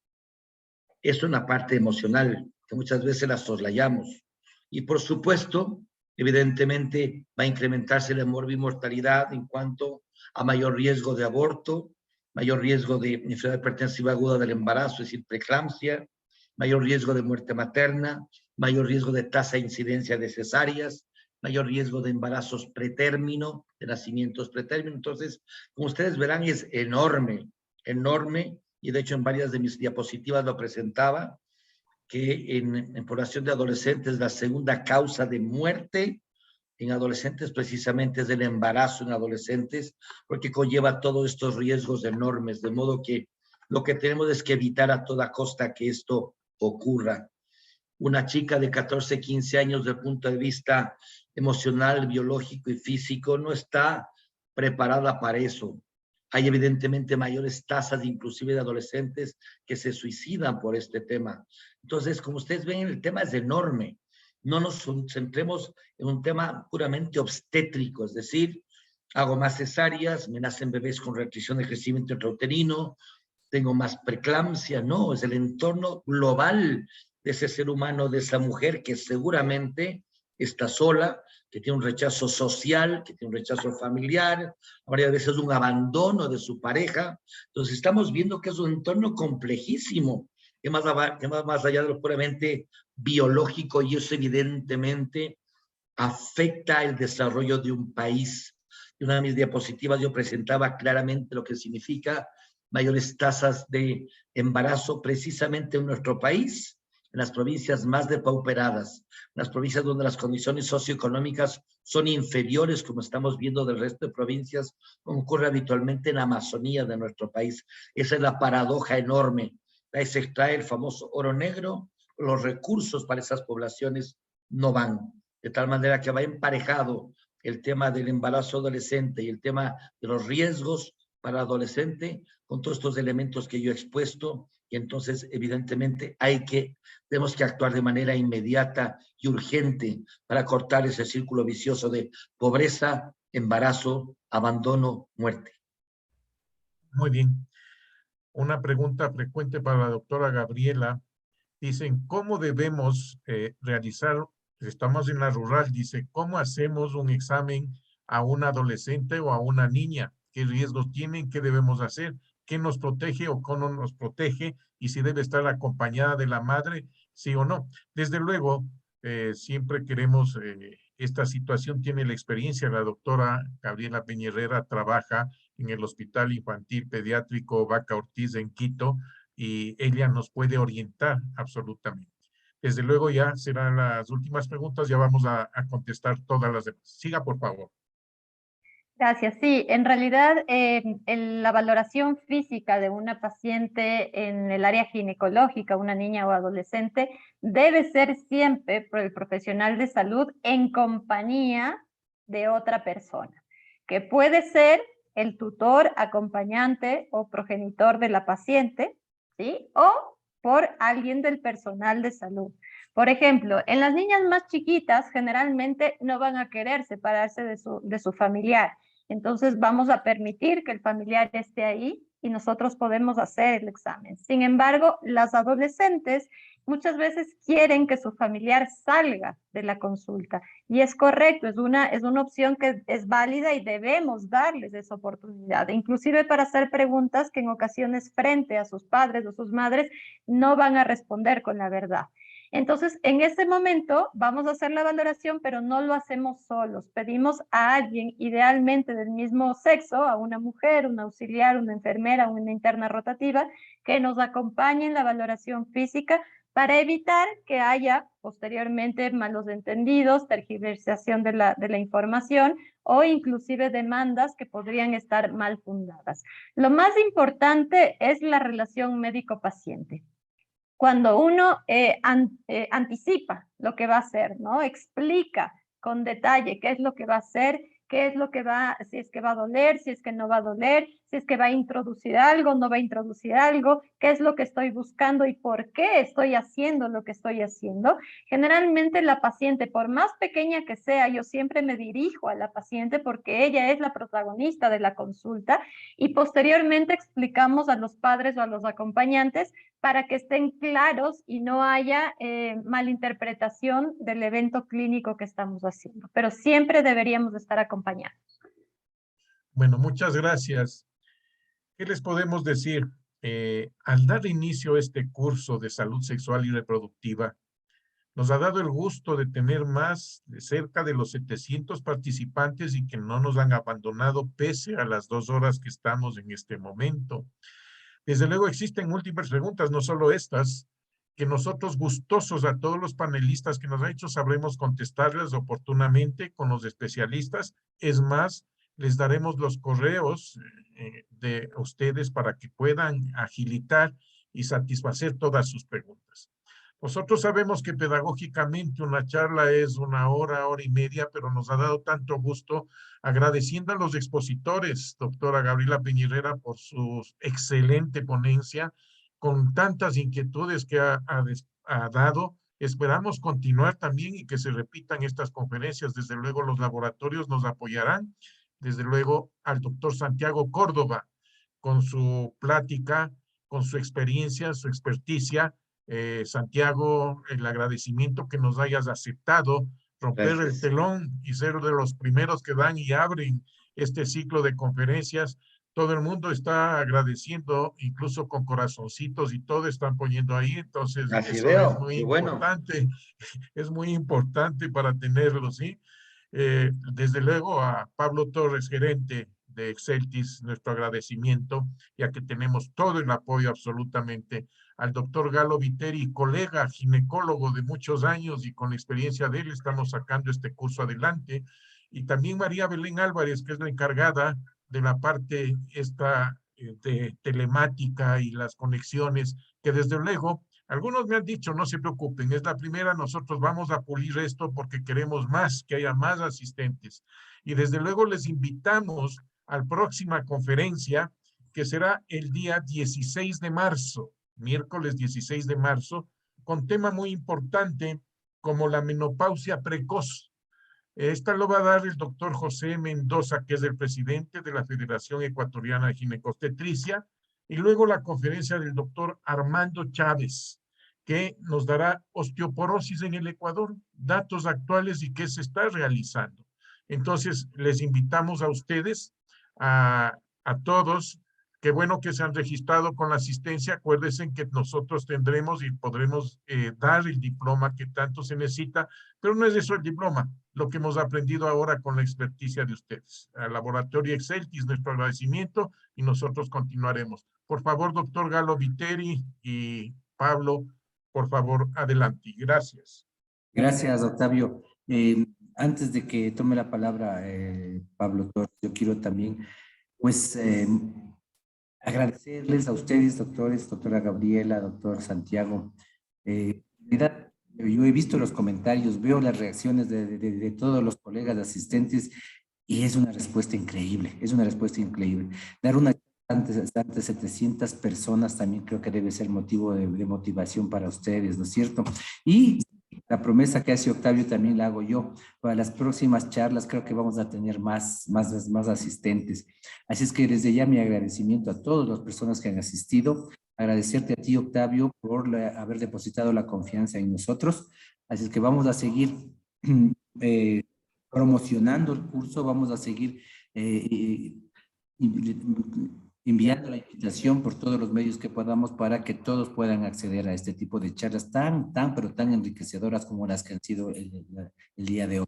Es una parte emocional que muchas veces la soslayamos. Y por supuesto, evidentemente va a incrementarse la mortalidad en cuanto a mayor riesgo de aborto, mayor riesgo de enfermedad hipertensiva aguda del embarazo, es decir, preeclampsia, mayor riesgo de muerte materna, mayor riesgo de tasa de incidencia de cesáreas, mayor riesgo de embarazos pretérmino, de nacimientos pretérmino. Entonces, como ustedes verán, es enorme, enorme, y de hecho en varias de mis diapositivas lo presentaba, que en población de adolescentes la segunda causa de muerte en adolescentes precisamente es el embarazo en adolescentes, porque conlleva todos estos riesgos enormes, de modo que lo que tenemos es que evitar a toda costa que esto ocurra. Una chica de 14, 15 años desde el punto de vista emocional, biológico y físico no está preparada para eso. Hay evidentemente mayores tasas inclusive de adolescentes que se suicidan por este tema. Entonces, como ustedes ven, el tema es enorme. No nos centremos en un tema puramente obstétrico, es decir, hago más cesáreas, me nacen bebés con restricción de crecimiento intrauterino, tengo más preeclampsia. No, es el entorno global de ese ser humano, de esa mujer que seguramente está sola, que tiene un rechazo social, que tiene un rechazo familiar, varias veces un abandono de su pareja. Entonces estamos viendo que es un entorno complejísimo más allá de lo puramente biológico, y eso evidentemente afecta el desarrollo de un país. En una de mis diapositivas yo presentaba claramente lo que significa mayores tasas de embarazo precisamente en nuestro país, en las provincias más depauperadas, en las provincias donde las condiciones socioeconómicas son inferiores, como estamos viendo del resto de provincias, como ocurre habitualmente en la Amazonía de nuestro país. Esa es la paradoja enorme. Ahí se extrae el famoso oro negro, los recursos para esas poblaciones no van. De tal manera que va emparejado el tema del embarazo adolescente y el tema de los riesgos para adolescente con todos estos elementos que yo he expuesto, y entonces evidentemente tenemos que actuar de manera inmediata y urgente para cortar ese círculo vicioso de pobreza, embarazo, abandono, muerte. Muy bien. Una pregunta frecuente para la doctora Gabriela. Dicen, ¿cómo debemos realizar, estamos en la rural, dice, ¿cómo hacemos un examen a un adolescente o a una niña? ¿Qué riesgos tienen? ¿Qué debemos hacer? ¿Qué nos protege o cómo nos protege? Y si debe estar acompañada de la madre, sí o no. Desde luego, siempre queremos, esta situación tiene la experiencia, la doctora Gabriela Peñerera trabaja en el Hospital Infantil Pediátrico Vaca Ortiz en Quito, y ella nos puede orientar absolutamente. Desde luego ya serán las últimas preguntas, ya vamos a contestar todas las demás. Siga, por favor. Gracias. Sí, en realidad la valoración física de una paciente en el área ginecológica, una niña o adolescente, debe ser siempre por el profesional de salud en compañía de otra persona, que puede ser el tutor, acompañante o progenitor de la paciente, ¿sí? O por alguien del personal de salud. Por ejemplo, en las niñas más chiquitas generalmente no van a querer separarse de su familiar. Entonces vamos a permitir que el familiar esté ahí y nosotros podemos hacer el examen. Sin embargo, las adolescentes muchas veces quieren que su familiar salga de la consulta, y es correcto, es una opción que es válida y debemos darles esa oportunidad, inclusive para hacer preguntas que en ocasiones frente a sus padres o sus madres no van a responder con la verdad. Entonces, en ese momento vamos a hacer la valoración, pero no lo hacemos solos. Pedimos a alguien, idealmente del mismo sexo, a una mujer, un auxiliar, una enfermera, una interna rotativa, que nos acompañe en la valoración física para evitar que haya posteriormente malos entendidos, tergiversación de la información o inclusive demandas que podrían estar mal fundadas. Lo más importante es la relación médico-paciente. Cuando uno anticipa lo que va a hacer, ¿no? Explica con detalle qué es lo que va a hacer, qué es lo que si es que va a doler, si es que no va a doler, si es que va a introducir algo, no va a introducir algo, qué es lo que estoy buscando y por qué estoy haciendo lo que estoy haciendo. Generalmente la paciente, por más pequeña que sea, yo siempre me dirijo a la paciente porque ella es la protagonista de la consulta, y posteriormente explicamos a los padres o a los acompañantes para que estén claros y no haya malinterpretación del evento clínico que estamos haciendo. Pero siempre deberíamos estar acompañados. Bueno, muchas gracias. ¿Qué les podemos decir? Al dar inicio a este curso de salud sexual y reproductiva, nos ha dado el gusto de tener más de cerca de los 700 participantes y que no nos han abandonado pese a las 2 horas que estamos en este momento. Desde luego existen múltiples preguntas, no solo estas, que nosotros gustosos a todos los panelistas que nos han hecho sabremos contestarles oportunamente con los especialistas. Es más, les daremos los correos de ustedes para que puedan agilitar y satisfacer todas sus preguntas. Nosotros sabemos que pedagógicamente una charla es 1 hora, hora y media, pero nos ha dado tanto gusto, agradeciendo a los expositores, doctora Gabriela Peñerera, por su excelente ponencia, con tantas inquietudes que ha dado. Esperamos continuar también y que se repitan estas conferencias. Desde luego los laboratorios nos apoyarán. Desde luego al doctor Santiago Córdoba, con su plática, con su experiencia, su experticia. Santiago, el agradecimiento que nos hayas aceptado, romper el telón y ser de los primeros que dan y abren este ciclo de conferencias todo el mundo está agradeciendo, incluso con corazoncitos y todo están poniendo ahí, entonces Así eso es veo, muy qué bueno. importante, es muy importante para tenerlo, ¿sí? Desde luego a Pablo Torres, gerente de Exceltis, nuestro agradecimiento, ya que tenemos todo el apoyo absolutamente. Al doctor Galo Viteri, colega ginecólogo de muchos años y con la experiencia de él, estamos sacando este curso adelante. Y también María Belén Álvarez, que es la encargada de la parte esta de telemática y las conexiones, que desde luego, algunos me han dicho, no se preocupen, es la primera, nosotros vamos a pulir esto porque queremos más, que haya más asistentes. Y desde luego les invitamos a la próxima conferencia, que será el día 16 de marzo, miércoles 16 de marzo, con tema muy importante como la menopausia precoz. Esta lo va a dar el doctor José Mendoza, que es el presidente de la Federación Ecuatoriana de Ginecobstetricia, y luego la conferencia del doctor Armando Chávez, que nos dará osteoporosis en el Ecuador, datos actuales y qué se está realizando. Entonces, les invitamos a ustedes, a todos. Qué bueno que se han registrado con la asistencia. Acuérdense que nosotros tendremos y podremos dar el diploma que tanto se necesita, pero no es eso el diploma, lo que hemos aprendido ahora con la experticia de ustedes. Al Laboratorio Exceltis, nuestro agradecimiento y nosotros continuaremos. Por favor, doctor Galo Viteri y Pablo, por favor, adelante. Gracias. Gracias, Octavio. Antes de que tome la palabra Pablo Torres, yo quiero también, pues, agradecerles a ustedes, doctores, doctora Gabriela, doctor Santiago. En realidad, yo he visto los comentarios, veo las reacciones de todos los colegas asistentes y es una respuesta increíble, es una respuesta increíble. Dar una ante 700 personas también creo que debe ser motivo de motivación para ustedes, ¿no es cierto? Y la promesa que hace Octavio también la hago yo. Para las próximas charlas creo que vamos a tener más asistentes. Así es que desde ya mi agradecimiento a todas las personas que han asistido. Agradecerte a ti, Octavio, por haber depositado la confianza en nosotros. Así es que vamos a seguir promocionando el curso, vamos a seguir enviando la invitación por todos los medios que podamos para que todos puedan acceder a este tipo de charlas pero tan enriquecedoras como las que han sido el día de hoy.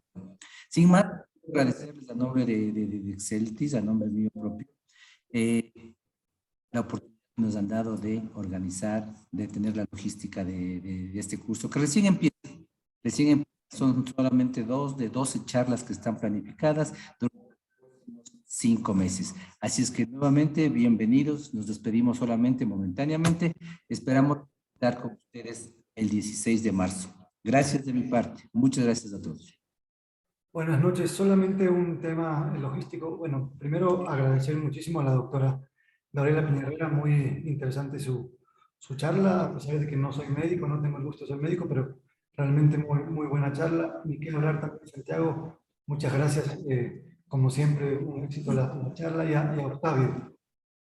Sin más, agradecerles a nombre de Exceltis, a nombre mío propio, la oportunidad que nos han dado de organizar, de tener la logística de este curso, que recién empieza, son solamente 2 de 12 charlas que están planificadas durante 5 meses. Así es que nuevamente, bienvenidos, nos despedimos solamente momentáneamente, esperamos estar con ustedes el 16 de marzo. Gracias de mi parte, muchas gracias a todos. Buenas noches, solamente un tema logístico. Bueno, primero agradecer muchísimo a la doctora Gabriela Piñerera, muy interesante su charla, a pesar de que no soy médico, no tengo el gusto de ser médico, pero realmente muy buena charla. Y quiero hablar también, Santiago, muchas gracias, como siempre, un éxito la charla, y a Octavio.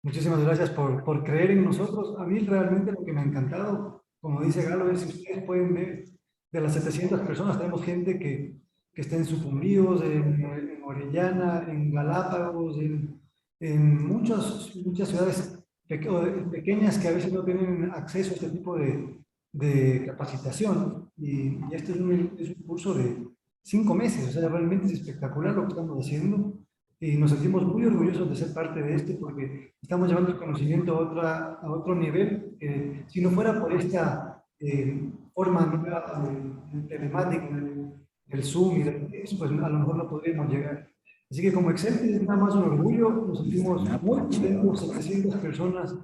Muchísimas gracias por creer en nosotros. A mí realmente lo que me ha encantado, como dice Galo, es que ustedes pueden ver, de las 700 personas, tenemos gente que está en Sucumbíos, en Orellana, en Galápagos, en muchas ciudades pequeñas que a veces no tienen acceso a este tipo de capacitación. Y este es un curso de 5 meses, o sea, realmente es espectacular lo que estamos haciendo. Y nos sentimos muy orgullosos de ser parte de esto porque estamos llevando el conocimiento a otro nivel. Si no fuera por esta forma nueva de telemática, del Zoom y eso, pues a lo mejor no podríamos llegar. Así que como Exceltis es nada más un orgullo, nos sentimos muy contentos, 700 personas.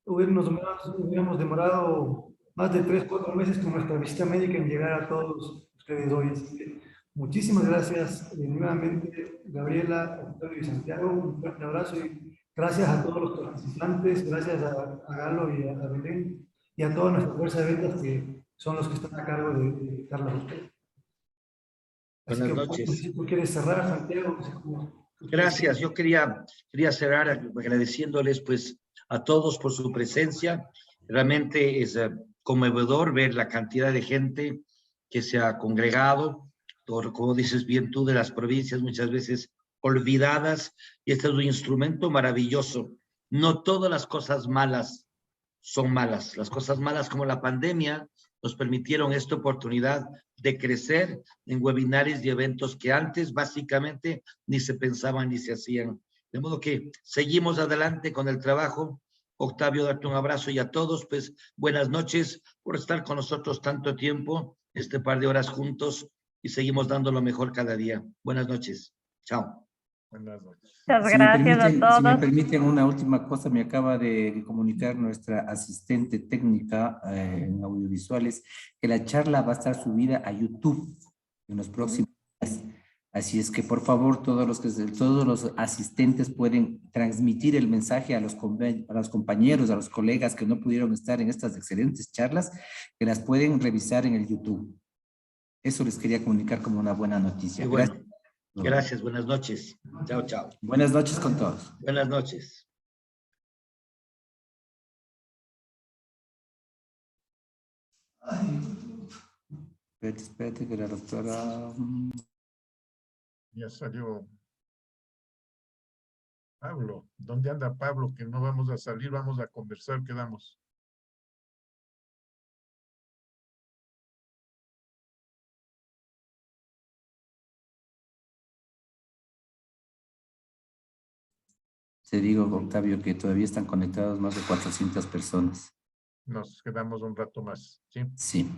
Hubiéramos demorado más de 3-4 meses con nuestra visita médica en llegar a todos ustedes hoy. Así que muchísimas gracias nuevamente, Gabriela, Antonio y Santiago. Un fuerte abrazo y gracias a todos los participantes, gracias a Galo y a Belén y a toda nuestra fuerza de ventas que son los que están a cargo de darlas a ustedes. Buenas noches. Si tú quieres cerrar, Santiago. Gracias. Yo quería cerrar agradeciéndoles pues a todos por su presencia. Realmente es conmovedor ver la cantidad de gente que se ha congregado, como dices bien tú, de las provincias, muchas veces olvidadas, y este es un instrumento maravilloso. No todas las cosas malas son malas. Las cosas malas como la pandemia nos permitieron esta oportunidad de crecer en webinarios y eventos que antes básicamente ni se pensaban ni se hacían. De modo que seguimos adelante con el trabajo. Octavio, darte un abrazo, y a todos, pues buenas noches por estar con nosotros tanto tiempo, este par de horas juntos, y seguimos dando lo mejor cada día. Buenas noches. Chao. Buenas noches. Muchas Si me gracias a permiten, si me todos. permiten una última cosa, me acaba de comunicar nuestra asistente técnica en audiovisuales que la charla va a estar subida a YouTube en los próximos días. Así es que, por favor, todos los asistentes pueden transmitir el mensaje a los compañeros, a los colegas que no pudieron estar en estas excelentes charlas, que las pueden revisar en el YouTube. Eso les quería comunicar como una buena noticia. Muy bueno. Gracias. Gracias, buenas noches. Chao, chao. Buenas noches con todos. Buenas noches. Espérate, que la doctora... Ya salió Pablo. ¿Dónde anda Pablo? Que no vamos a salir, vamos a conversar, quedamos. Te digo, Octavio, que todavía están conectados más de 400 personas. Nos quedamos un rato más, ¿sí? Sí.